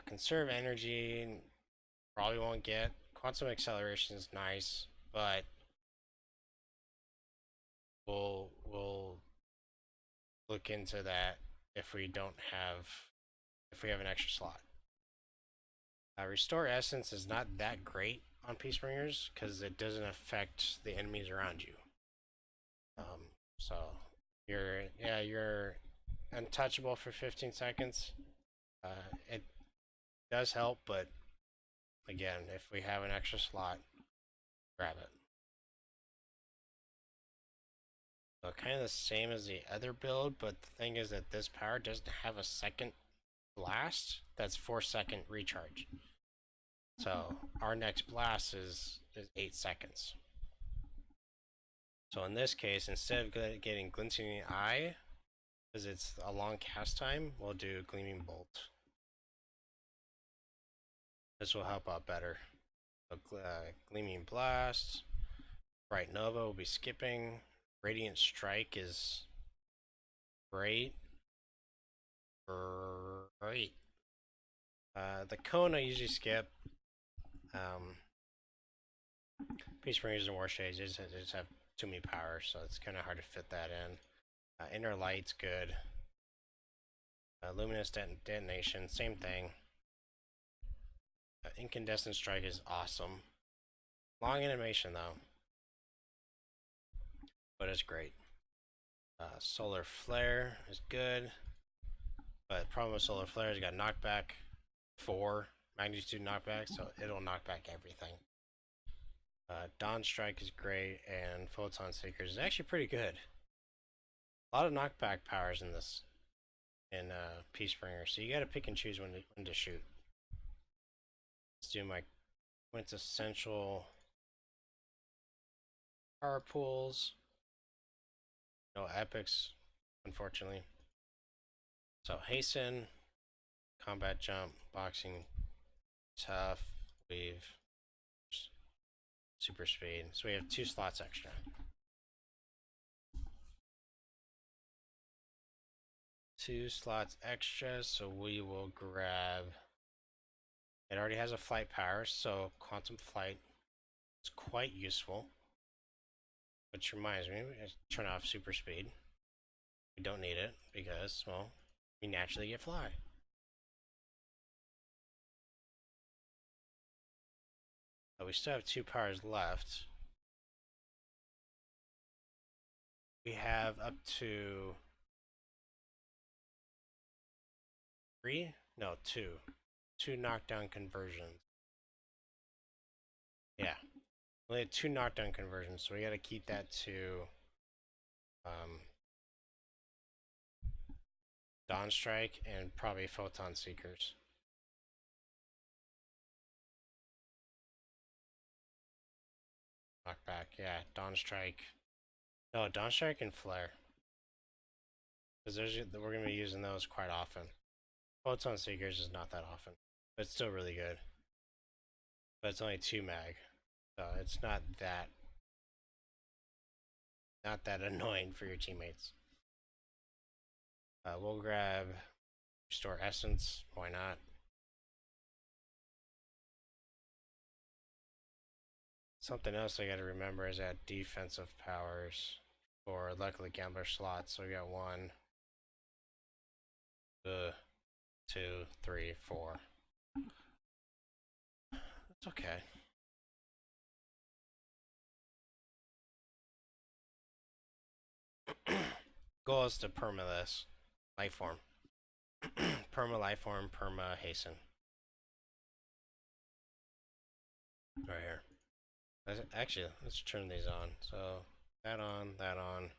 Conserve energy, probably won't get. Quantum acceleration is nice, but we'll look into that if we have an extra slot. Restore essence is not that great on Peacebringers because it doesn't affect the enemies around you. So you're untouchable for 15 seconds. It does help, but again, if we have an extra slot, grab it. So kind of the same as the other build, but the thing is that this power doesn't have a second blast. That's 4-second recharge. So our next blast is 8 seconds. So in this case, instead of getting Glinting Eye, because it's a long cast time, we'll do Gleaming Bolt. This will help out better. So, Gleaming Blast. Bright Nova will be skipping. Radiant Strike is great. Great. The Cone I usually skip. Peacebringers and Warshades just have too many powers, so it's kind of hard to fit that in. Inner Light's good. Luminous Detonation, same thing. Incandescent Strike is awesome. Long animation though, but it's great. Solar Flare is good, but the problem with Solar Flare is you got knockback, 4 magnitude knockback, so it'll knock back everything. Dawn Strike is great, and Photon Seekers is actually pretty good. A lot of knockback powers in this, in Peacebringer, so you gotta pick and choose when to shoot. Let's do my quintessential power pools. No epics, unfortunately. So hasten, combat jump, boxing, tough, weave, super speed. So we have 2 slots extra. 2 slots extra, so we will grab. It already has a flight power, so quantum flight is quite useful. Which reminds me, we turn off super speed. We don't need it because, well, we naturally get fly. But we still have 2 powers left. We have up to 3? No, 2. 2 knockdown conversions. Yeah. We only had 2 knockdown conversions, so we gotta keep that to Dawn Strike and probably Photon Seekers. Knockback, yeah. Dawn Strike. No, Dawn Strike and Flare. Because we're going to be using those quite often. Photon Seekers is not that often, but it's still really good. But it's only 2 mag, so it's not that annoying for your teammates. We'll grab Restore Essence. Why not? Something else I gotta remember is that defensive powers for Luckily Gambler slots. So we got 1, 2, 3, 4. It's okay. Goal is to perma this life form. Perma life form, perma hasten. Right here. Actually, let's turn these on. So that on, that on.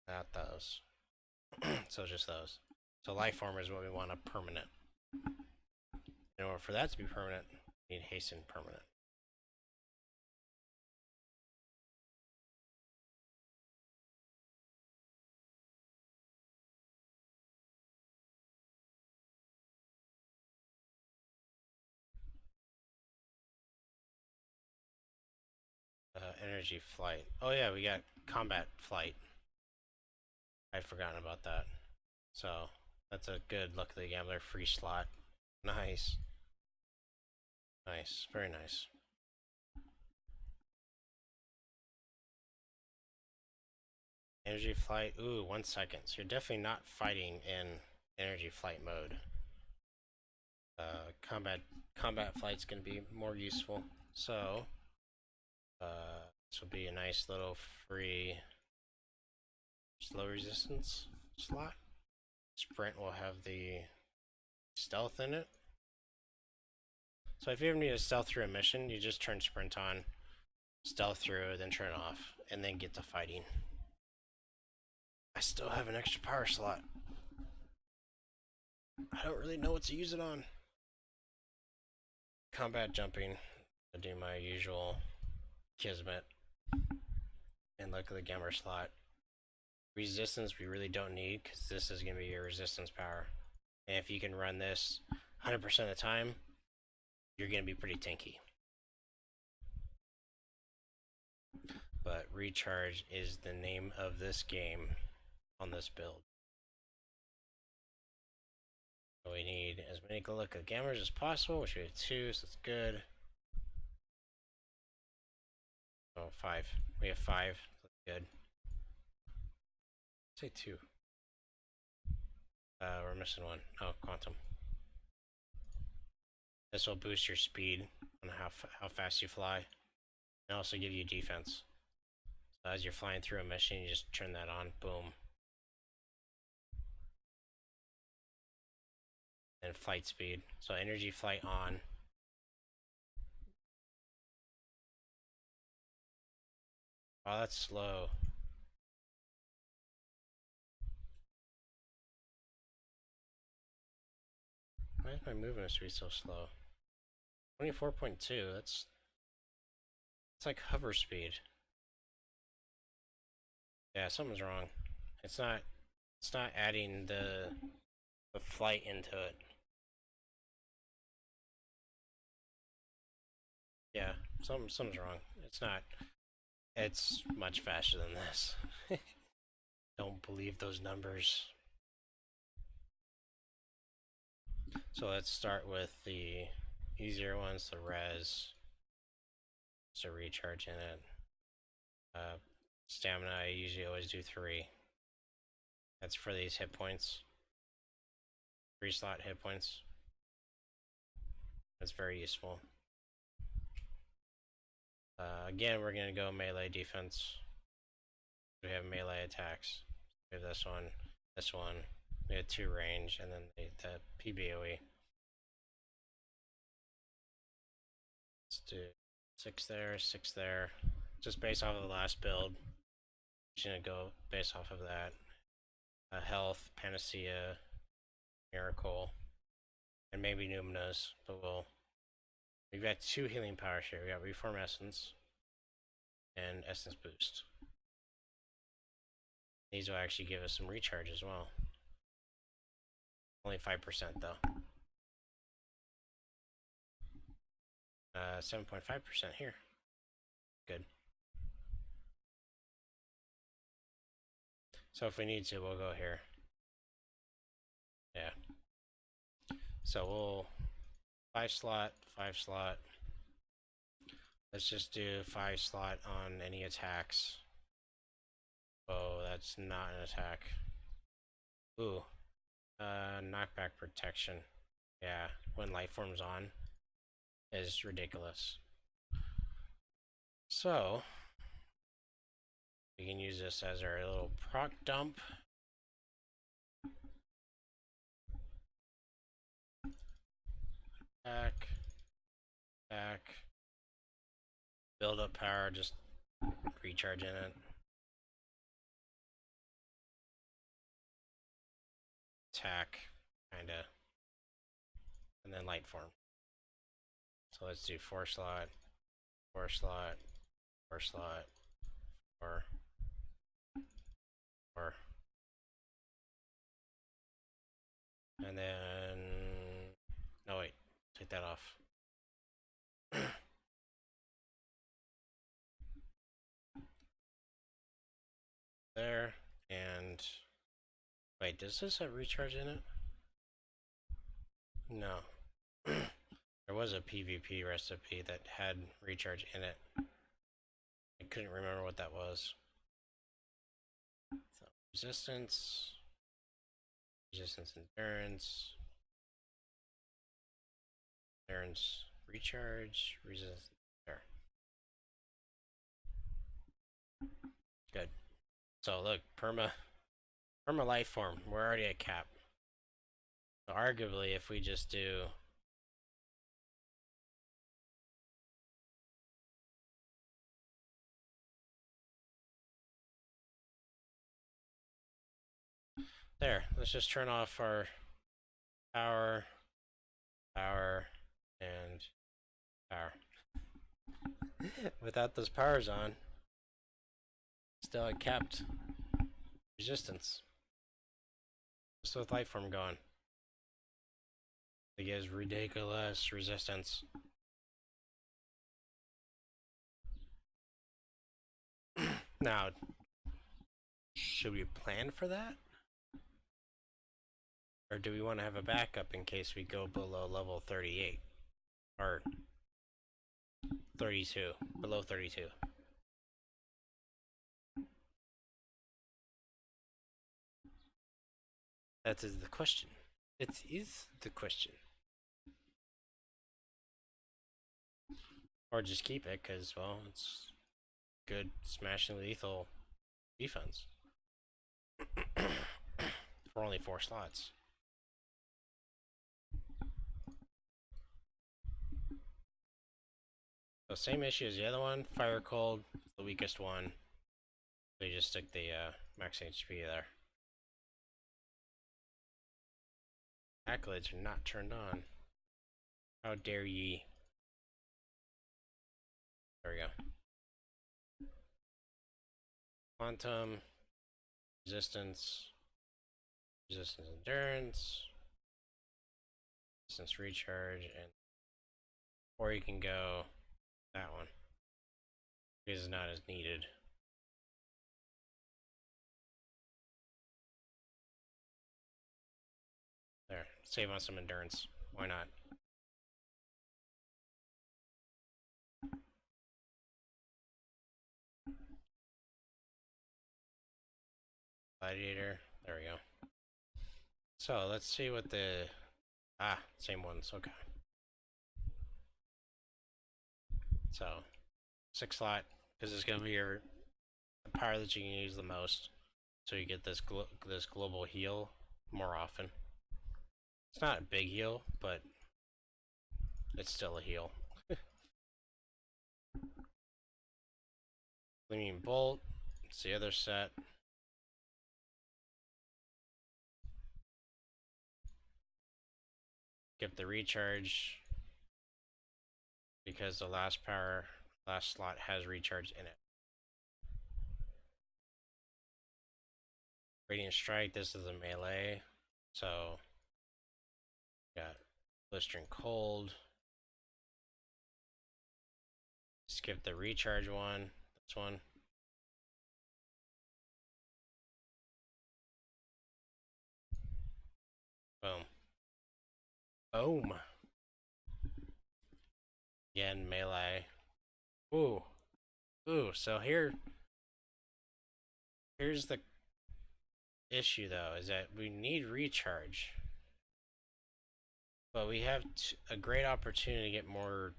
Not those. So just those. So life form is what we want a permanent. In order for that to be permanent, we need hasten permanent. Energy flight. Oh yeah, we got combat flight. I'd forgotten about that. So that's a good Luck of the Gambler free slot. Nice. Nice. Very nice. Energy flight. Ooh, 1 second. So you're definitely not fighting in energy flight mode. Combat flight's gonna be more useful. So this will be a nice little free slow resistance slot. Sprint will have the stealth in it. So if you ever need to stealth through a mission, you just turn sprint on, stealth through, then turn off, and then get to fighting. I still have an extra power slot. I don't really know what to use it on. Combat jumping. I do my usual Kismet and Luck of the Gambler slot. Resistance we really don't need because this is going to be your resistance power. And if you can run this 100% of the time, you're going to be pretty tanky. But recharge is the name of this game on this build. So we need as many Luck of the Gamblers as possible, which we have 2, so that's good. Oh, 5. We have 5. That's good. Say 2. We're missing 1. Oh, quantum. This will boost your speed on how fast you fly, and also give you defense. So as you're flying through a mission, you just turn that on. Boom. and flight speed. So energy flight on. Oh, that's slow. Why is my movement speed so slow? 24.2, it's like hover speed. Yeah, something's wrong. It's not adding the flight into it. Yeah, something's wrong. It's much faster than this. Don't believe those numbers. So let's start with the easier ones, the res. So recharge in it. Stamina, I usually always do 3. That's for these hit points. 3 slot hit points. That's very useful. Again, we're gonna go melee defense. We have melee attacks. We have this one. We have 2 range, and then the PBOE. Let's do 6 there, 6 there. Just based off of the last build. Just gonna go based off of that. Health, Panacea, Miracle, and maybe Numinas, but we've got 2 healing powers here. We got Reform Essence and Essence Boost. These will actually give us some recharge as well. Only 5% though. 7.5% here. Good. So if we need to, we'll go here. Yeah. So we'll 5 slot, 5 slot. Let's just do 5 slot on any attacks. Oh, that's not an attack. Ooh. Knockback protection. Yeah, when life form's on is ridiculous. So we can use this as our little proc dump. Back. Build up power, just recharge in it. Attack, kinda. And then light form. So let's do 4 slot, 4 slot, 4 slot, 4. And then, no wait, take that off. There, and wait, does this have recharge in it? No. There was a PvP recipe that had recharge in it. I couldn't remember what that was. So, resistance, endurance, recharge, resistance, there. Good. So look, perma life form, we're already at cap. So arguably, if we just do there, let's just turn off our power, and power. Without those powers on, still at capped resistance. Just with life form going. It gives ridiculous resistance. Now, should we plan for that? Or do we want to have a backup in case we go below level 38? Or 32, below 32. That is the question. It is the question. Or just keep it, because, well, it's good smashing lethal defense. For only 4 slots. So same issue as the other one. Fire Cold, the weakest one. So you just stick the max HP there. Accolades are not turned on. How dare ye? There we go. Quantum, resistance, resistance endurance, resistance recharge, and or you can go that one. Because it's not as needed. There, save on some endurance. Why not? Gladiator. There we go. So let's see what the same ones. Okay. So 6 slot because it's gonna be your power that you can use the most. So you get this this global heal more often. It's not a big heal, but it's still a heal. Gleaming Bolt. It's the other set. Skip the recharge because the last slot has recharge in it. Radiant Strike, this is a melee. So got Blistering Cold. Skip the recharge one. This one. Boom. Boom. Again, melee. Ooh. Ooh, so here's the issue though, is that we need recharge. But we have a great opportunity to get more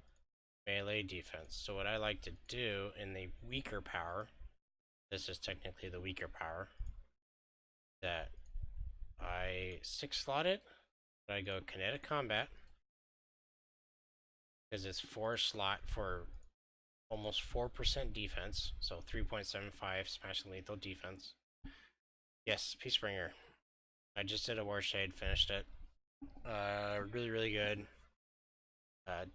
melee defense. So what I like to do in the weaker power, this is technically the weaker power, that I 6 slot it, but I go kinetic combat, because it's 4 slot for almost 4% defense, so 3.75 smashing lethal defense. Yes, Peacebringer. I just did a Warshade, finished it. Really, really good.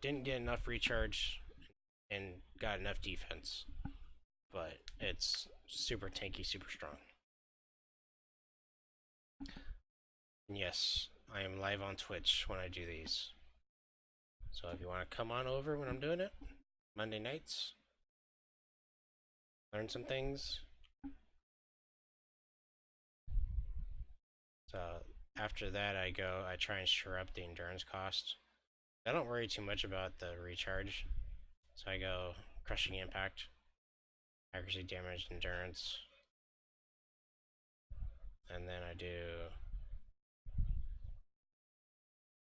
Didn't get enough recharge and got enough defense, but it's super tanky, super strong. And yes, I am live on Twitch when I do these. So if you want to come on over when I'm doing it, Monday nights, learn some things. So after that, I try and shore up the endurance cost. I don't worry too much about the recharge. So I go Crushing Impact, Accuracy, Damage, Endurance. And then I do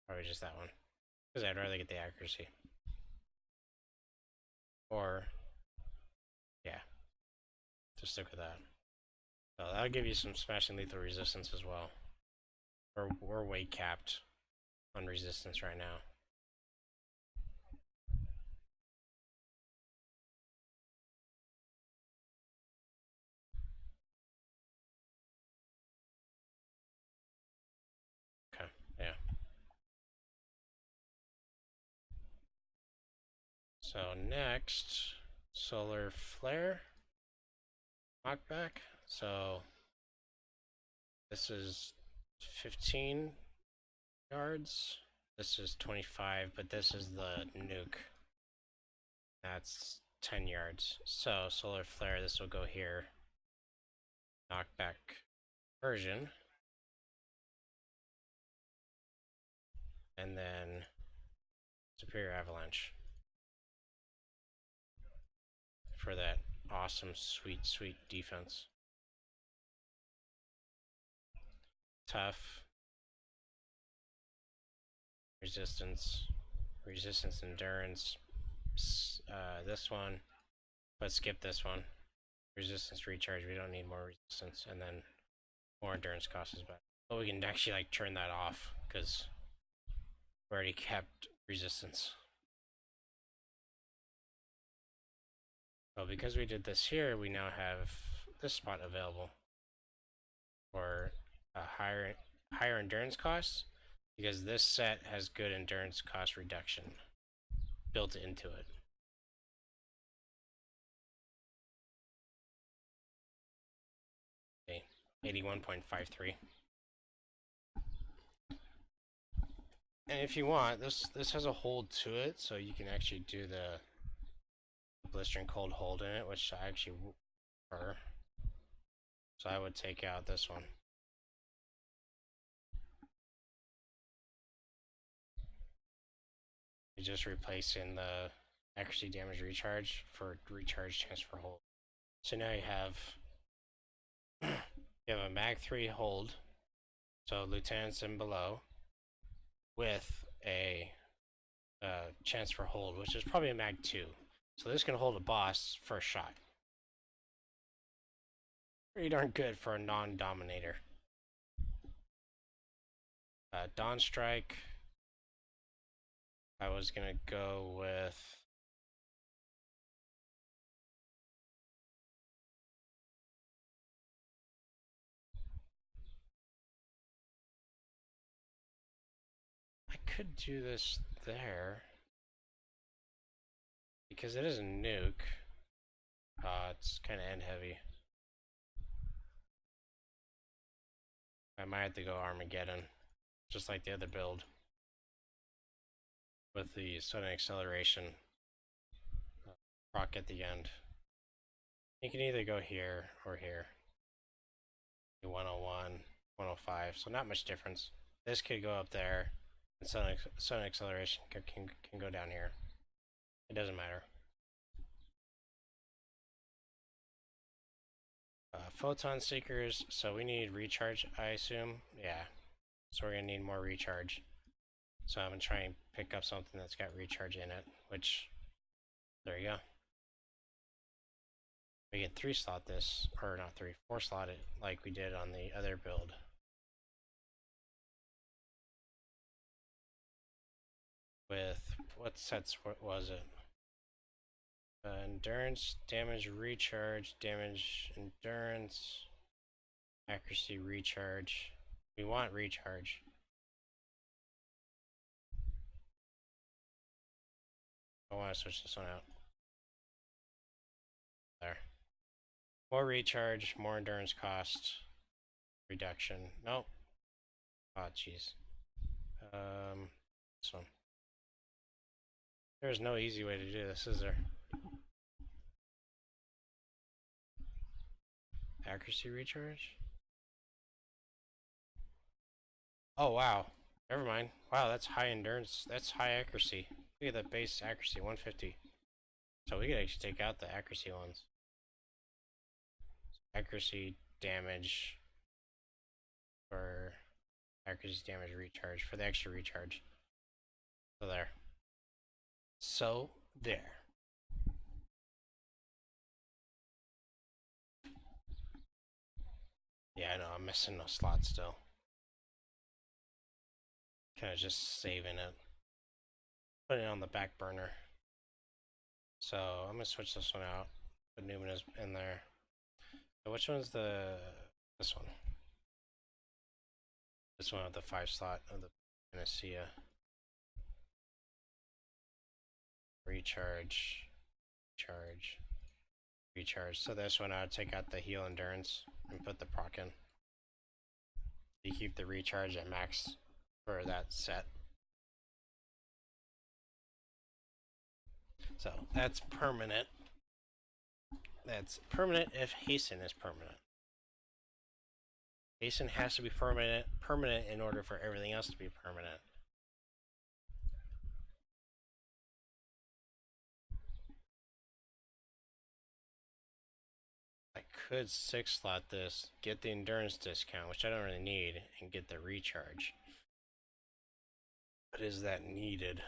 probably just that one, because I'd rather get the accuracy. Or, yeah, just stick with that. So that'll give you some smashing lethal resistance as well. We're way capped on resistance right now. Okay, yeah. So next, Solar Flare. Knockback. So this is 15 yards. This is 25, but this is the nuke. That's 10 yards. So Solar Flare, this will go here. Knockback version. And then Superior Avalanche. For that awesome, sweet, sweet defense. Tough. Resistance. Resistance, endurance. This one. But skip this one. Resistance, recharge. We don't need more resistance. And then more endurance cost is better. But we can actually like turn that off because we already kept resistance. Well, because we did this here, we now have this spot available for a higher endurance cost, because this set has good endurance cost reduction built into it. Okay, 81.53. And if you want, this has a hold to it, so you can actually do the blistering cold hold in it, which I actually prefer. So I would take out this one. You're just replacing the accuracy damage recharge for recharge transfer hold. So now you have a mag 3 hold, so lieutenants and below, with a chance for hold, which is probably a mag 2. So this can hold a boss first shot. Pretty darn good for a non-dominator. Dawn Strike. I was gonna go with I could do this there because it is a nuke. It's kind of end heavy. I might have to go Armageddon, just like the other build, with the sudden acceleration proc at the end. You can either go here or here. 101, 105, so not much difference. This could go up there, and sudden acceleration can go down here. It doesn't matter. Photon seekers, so we need recharge, I assume. Yeah, so we're gonna need more recharge. So I'm gonna try and pick up something that's got recharge in it, which, there you go. We can 3-slot this, or not 4-slot it like we did on the other build. With, what was it? Endurance, damage, recharge, damage, endurance, accuracy, recharge. We want recharge. I want to switch this one out. There. More recharge, more endurance cost reduction. Nope. Oh, jeez. This one. There's no easy way to do this, is there? Accuracy recharge? Oh, wow. Never mind. Wow, that's high endurance. That's high accuracy. Look at the base accuracy, 150. So we could actually take out the accuracy ones. Accuracy damage for accuracy damage recharge for the extra recharge. So there. So there. Yeah, I know, I'm missing a slot still. Kind of just saving it. Putting it on the back burner. So I'm gonna switch this one out. Put Newman is in there. So which one's this one? This one with the 5-slot of the Panacea. Recharge. Charge. Recharge. So this one I'd take out the heal endurance and put the proc in. You keep the recharge at max for that set. So that's permanent. That's permanent if hasten is permanent. Hasten has to be permanent in order for everything else to be permanent. I could 6-slot this, get the endurance discount, which I don't really need, and get the recharge. But is that needed?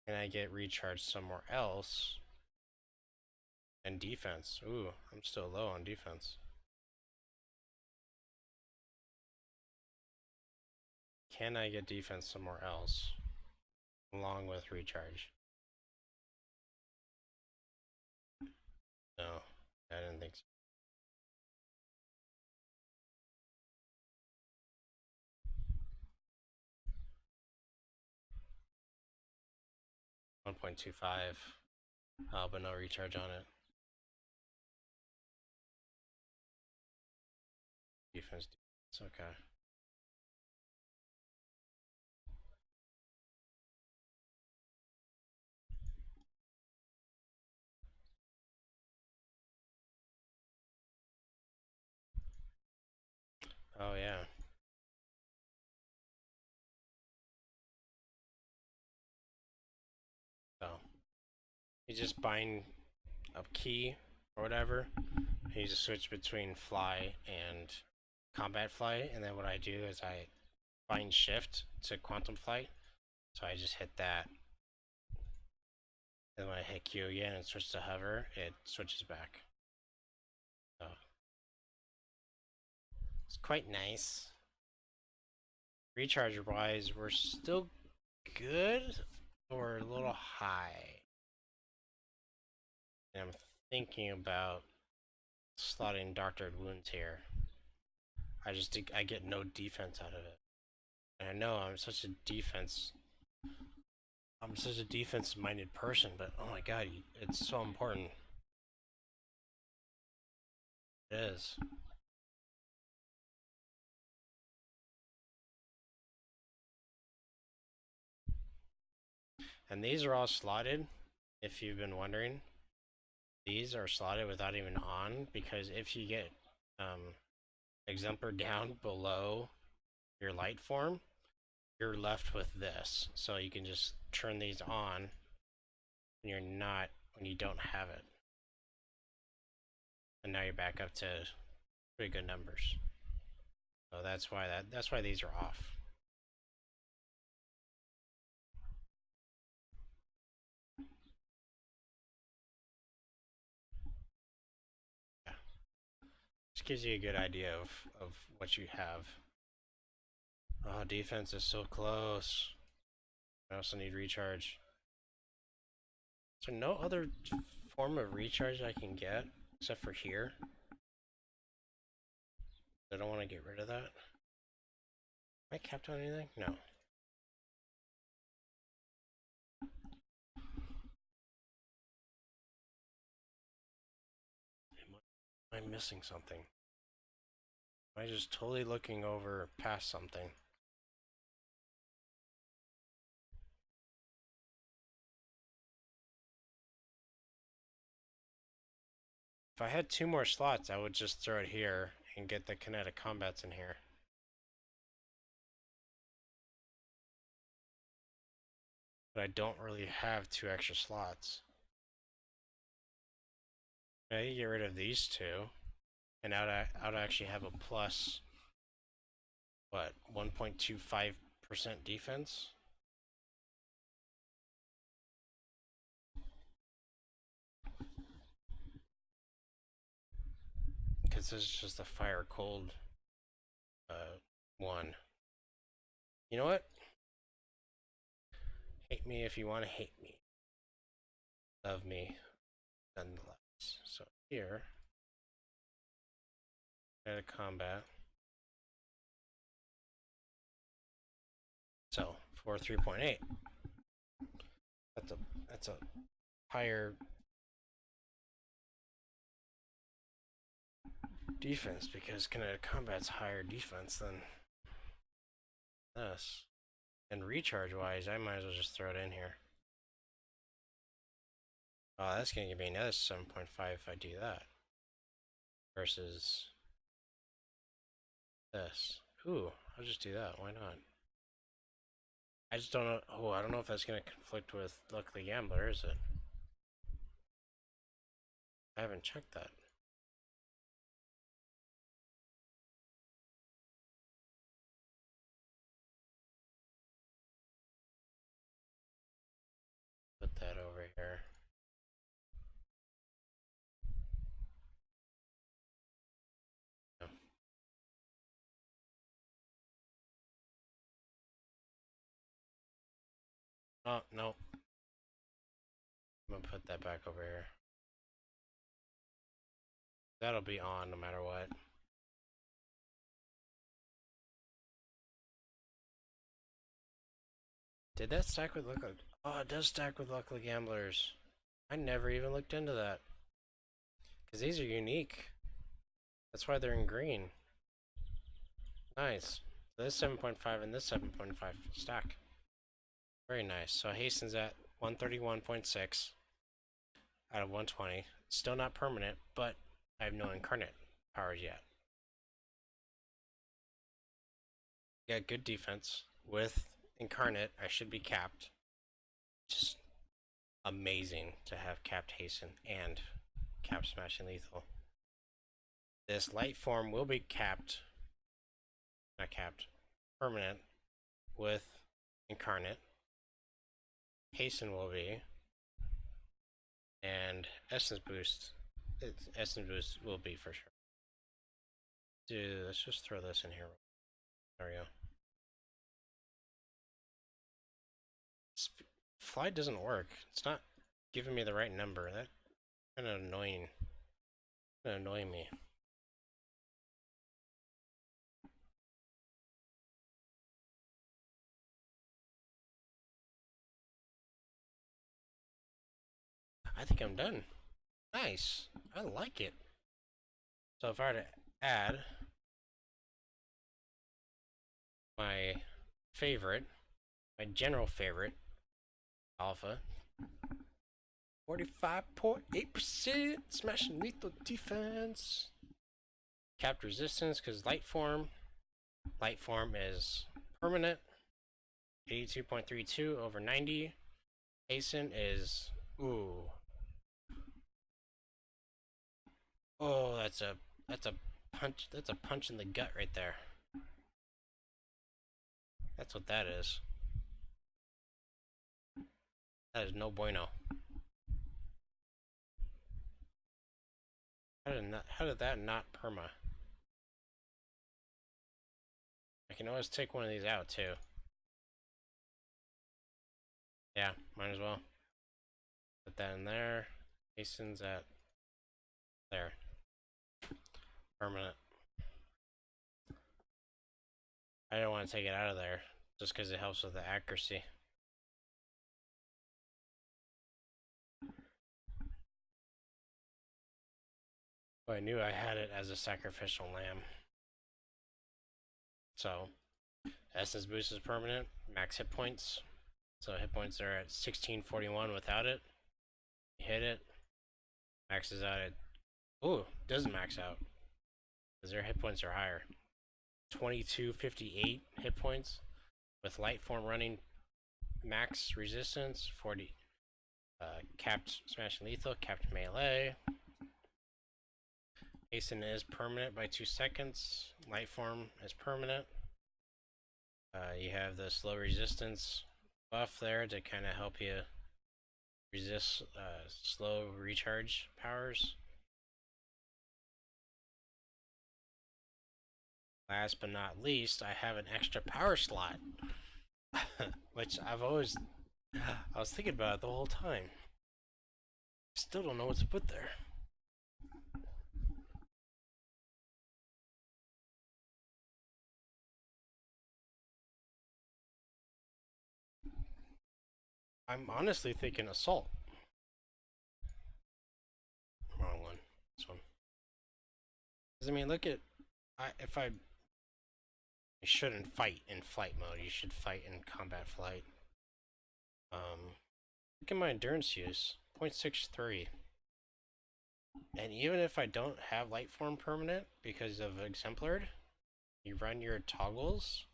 Can I get recharge somewhere else? And defense. Ooh, I'm still low on defense. Can I get defense somewhere else? Along with recharge. No, I didn't think so. 1.25. But no recharge on it. Defense. It's okay. Oh yeah. So you just bind a key or whatever. You just switch between fly and combat flight, and then what I do is I bind shift to quantum flight. So I just hit that. And when I hit Q again and switch to hover, it switches back. So it's quite nice. Recharge wise, we're still good or a little high. And I'm thinking about slotting Doctored Wounds here. I get no defense out of it. And I know I'm such a defense minded person, but oh my god, it's so important. It is. And these are all slotted, if you've been wondering. These are slotted without even on, because if you get exemplar down below your light form, you're left with this. So you can just turn these on when you don't have it. And now you're back up to pretty good numbers. So that's why these are off. Yeah. Just gives you a good idea of what you have. Oh, defense is so close. I also need recharge. Is there no other form of recharge I can get except for here? I don't want to get rid of that. Am I capped on anything? No. Am I missing something? Am I just totally looking over past something? If I had 2 more slots, I would just throw it here and get the kinetic combats in here. But I don't really have 2 extra slots. I get rid of these 2, and I'd actually have a plus, what, 1.25% defense? Because this is just a fire cold one. You know what? Hate me if you want to hate me. Love me nonetheless. So here, at a combat. So for 3.8, that's a higher defense because kinetic combat's higher defense than this. And recharge wise, I might as well just throw it in here. Oh, that's gonna give me another 7.5 if I do that. Versus this. Ooh, I'll just do that. Why not? I just don't know. Oh, I don't know if that's gonna conflict with Luck the Gambler, is it? I haven't checked that. Put that over here. No. Oh, no. I'm gonna put that back over here. That'll be on no matter what. Did that stack with luck? Oh, it does stack with lucky gamblers. I never even looked into that. Because these are unique. That's why they're in green. Nice. So this 7.5 and this 7.5 stack. Very nice. So Hastings at 131.6 out of 120. Still not permanent, but I have no incarnate powers yet. Got good defense. With incarnate, I should be capped. Just amazing to have capped hasten and cap smashing lethal. This light form will be capped, not capped, permanent with incarnate. Hasten will be, and essence boost will be for sure. Dude, let's just throw this in here. There we go. Fly doesn't work. It's not giving me the right number. That's kind of annoying. Kind of annoying me. I think I'm done. Nice. I like it. So if I were to add my favorite, my general favorite, Alpha, 45.8% smashing lethal defense. Capped resistance because light form is permanent. 82.32 over 90. Hasten is oh, that's a punch in the gut right there. That's what that is. That is no bueno. How did that not perma? I can always take one of these out too. Yeah, might as well. Put that in there. Hasten's at there. Permanent. I don't want to take it out of there just because it helps with the accuracy. Well, I knew I had it as a sacrificial lamb. So, essence boost is permanent. Max hit points. So hit points are at 1641 without it. You hit it. Maxes out at... Ooh, doesn't max out. Because their hit points are higher. 2258 hit points. With light form running max resistance. 40. Capped smashing lethal. Capped melee. Hasten is permanent by 2 seconds. Light form is permanent. You have the slow resistance buff there to kind of help you resist slow recharge powers. Last but not least, I have an extra power slot, which I was thinking about it the whole time. Still don't know what to put there. I'm honestly thinking assault. Wrong one. This one. Because I mean, look at you shouldn't fight in flight mode. You should fight in combat flight. Look at my endurance use, 0.63. And even if I don't have light form permanent because of exemplard, you run your toggles.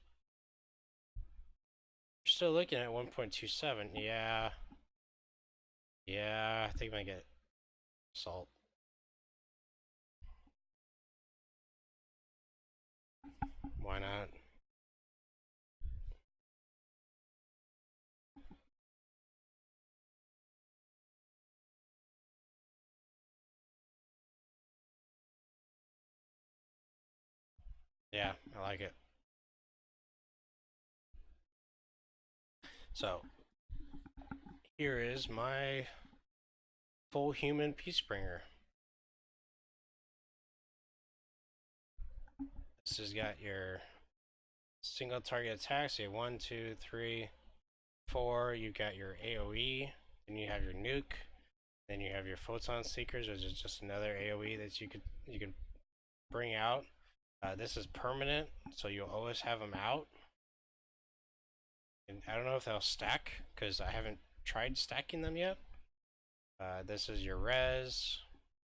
You're still looking at 1.27. Yeah. Yeah, I think I might get assault. Why not? Yeah, I like it. So, here is my full human Peacebringer. This has got your single target attacks. You have 1, 2, 3, 4. You got your AoE. Then you have your nuke. Then you have your photon seekers, which is just another AoE that you can bring out. This is permanent, so you'll always have them out. And I don't know if they'll stack because I haven't tried stacking them yet. This is your res.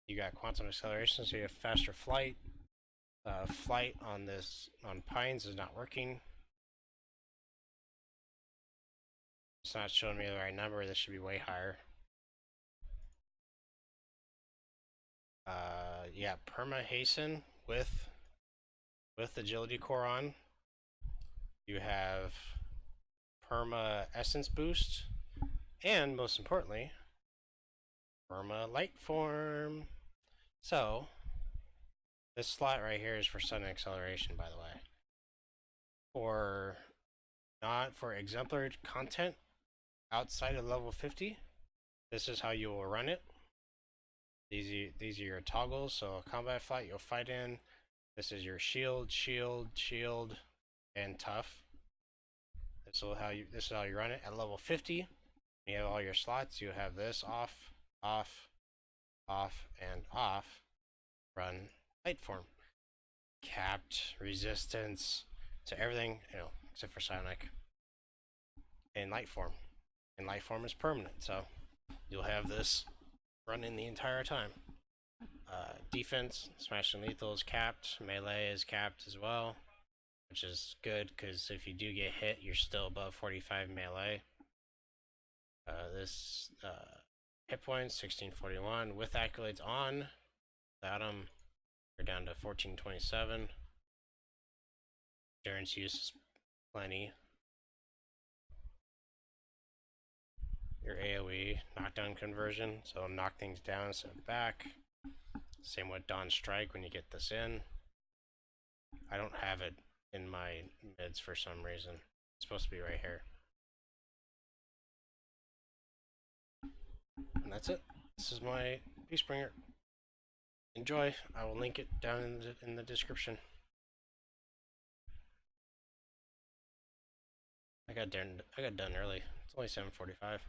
You got quantum acceleration, so you have faster flight. Flight on Pines is not working. It's not showing me the right number. This should be way higher. Yeah, perma hasten with agility core on. You have perma essence boost, and most importantly, perma light form. So this slot right here is for sudden acceleration, by the way. For not for exemplary content outside of level 50, this is how you will run it. These are your toggles. So combat flight, you'll fight in. This is your shield, and tough. This is how you run it at level 50. You have all your slots. You have this off, off, off, and off. Run light form, capped resistance to everything, except for psionic. In light form, and light form is permanent, so you'll have this running the entire time. Defense, smashing lethal is capped. Melee is capped as well, which is good because if you do get hit, you're still above 45 melee. This hit points 1641 with accolades on. Without them, you're down to 1427. Endurance use is plenty. Your AoE knockdown conversion, so knock things down instead of back. Same with Dawn Strike when you get this in. I don't have it in my mids for some reason. It's supposed to be right here. And that's it. This is my Peacebringer. Enjoy. I will link it down in the description. I got done early. It's only 7:45.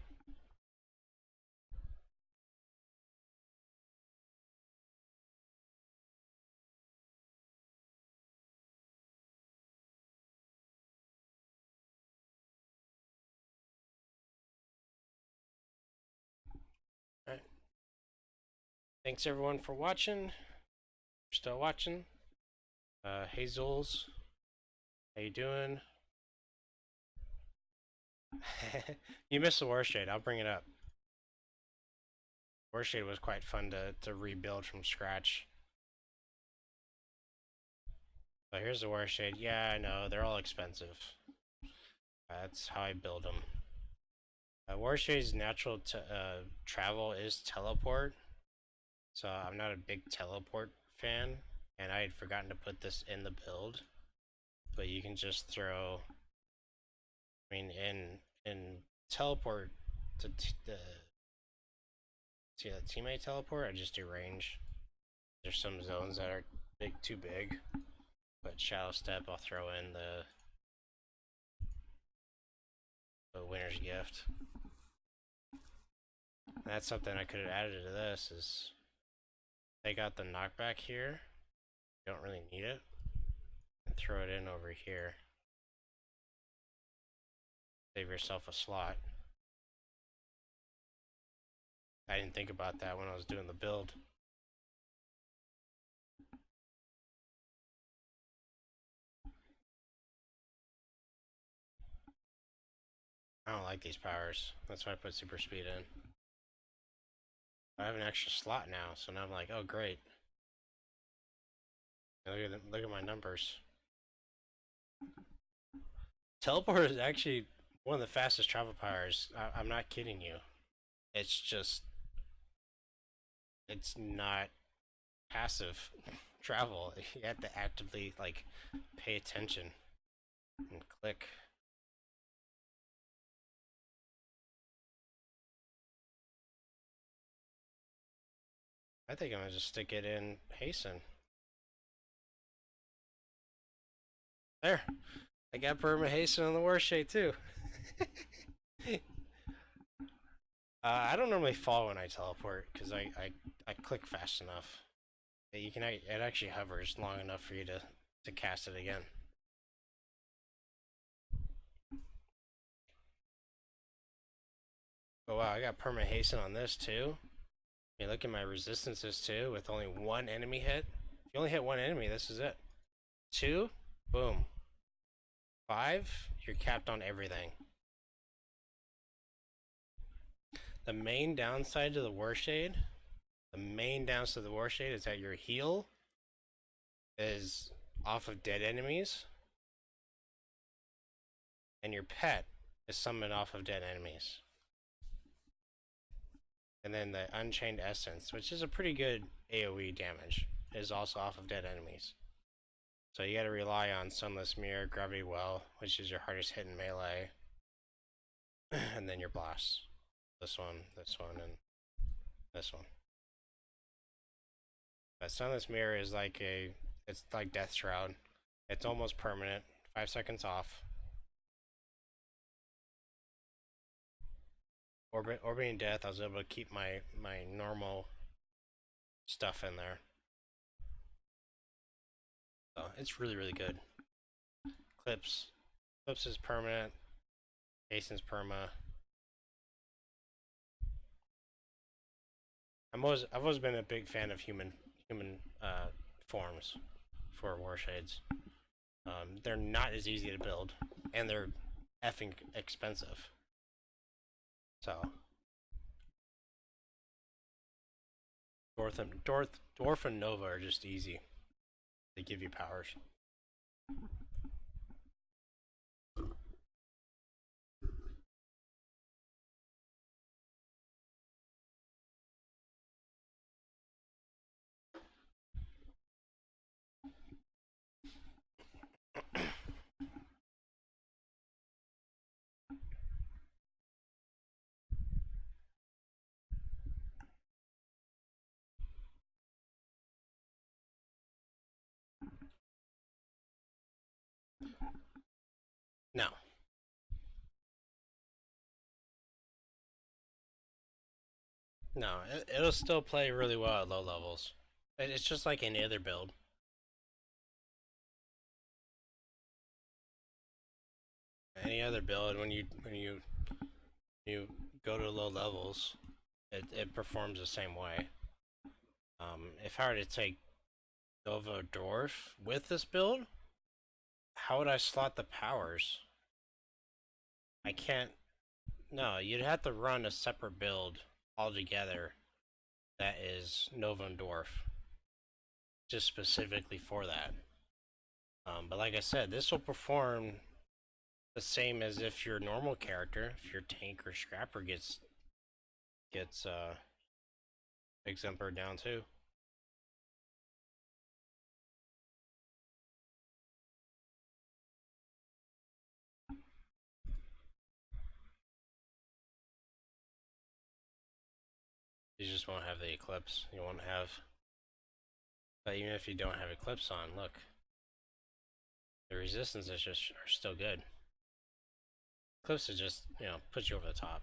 Alright. Thanks everyone for watching. If you're still watching. Hey Zulz. How you doing? You missed the Warshade. I'll bring it up. Warshade was quite fun to rebuild from scratch. So here's the Warshade. Yeah, I know. They're all expensive. That's how I build them. Warshade's natural travel is teleport. So I'm not a big teleport fan. And I had forgotten to put this in the build. But you can just throw... I mean, in teleport to the teammate teleport, I just do range. There's some zones that are too big, but Shadow Step I'll throw in the winner's gift. And that's something I could have added to this is take out the knockback here. You don't really need it, and throw it in over here. Save yourself a slot. I didn't think about that when I was doing the build. I don't like these powers. That's why I put super speed in. I have an extra slot now, so now I'm like, oh great. Look at my numbers. Teleport is actually one of the fastest travel powers. I'm not kidding you. It's just... it's not passive travel. You have to actively, like, pay attention and click. I think I'm gonna just stick it in Hasten. There. I got perma hasten on the Warshade too. I don't normally fall when I teleport because I click fast enough. You can it actually hovers long enough for you to cast it again. Oh wow, I got perma hasten on this too. I mean, look at my resistances too with only one enemy hit. If you only hit one enemy, this is it. 2, boom. 5, you're capped on everything. The main downside to the Warshade, is that your heal is off of dead enemies, and your pet is summoned off of dead enemies. And then the Unchained Essence, which is a pretty good AoE damage, is also off of dead enemies. So you gotta rely on Sunless Mirror, Gravity Well, which is your hardest hit in melee, and then your blasts. This one, and this one. But Sunless Mirror is it's like Death Shroud. It's almost permanent, 5 seconds off. Orbiting Death, I was able to keep my normal stuff in there. So it's really, really good. Clips is permanent. Jason's perma. I've always been a big fan of human forms for Warshades. They're not as easy to build, and they're effing expensive. So Dwarf and Nova are just easy. They give you powers. No. No, it'll still play really well at low levels. It's just like any other build. Any other build, when you go to low levels, it performs the same way. If I were to take Nova Dwarf with this build, how would I slot the powers? I can't. No, you'd have to run a separate build altogether that is Nova and Dwarf, just specifically for that. But like I said, this will perform the same as if your normal character, if your tank or scrapper gets exemplar down too. You just won't have the Eclipse. You won't have. But even if you don't have Eclipse on, look, the resistances just are still good. Eclipse is just, puts you over the top.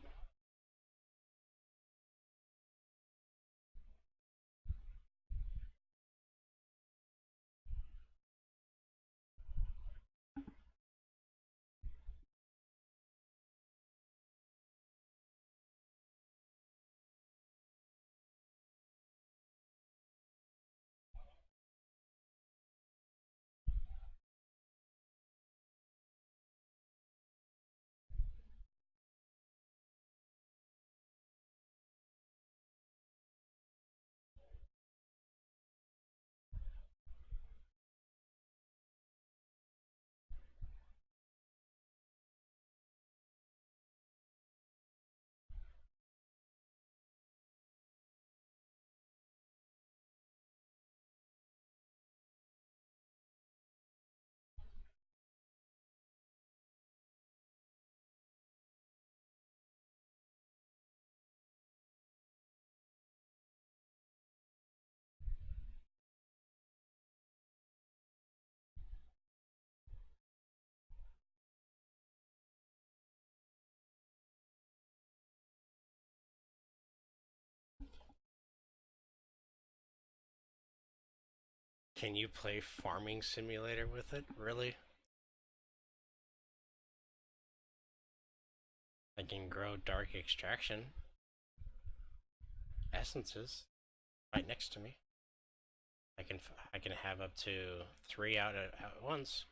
Can you play Farming Simulator with it? Really? I can grow dark extraction essences right next to me. I can have up to 3 out at once.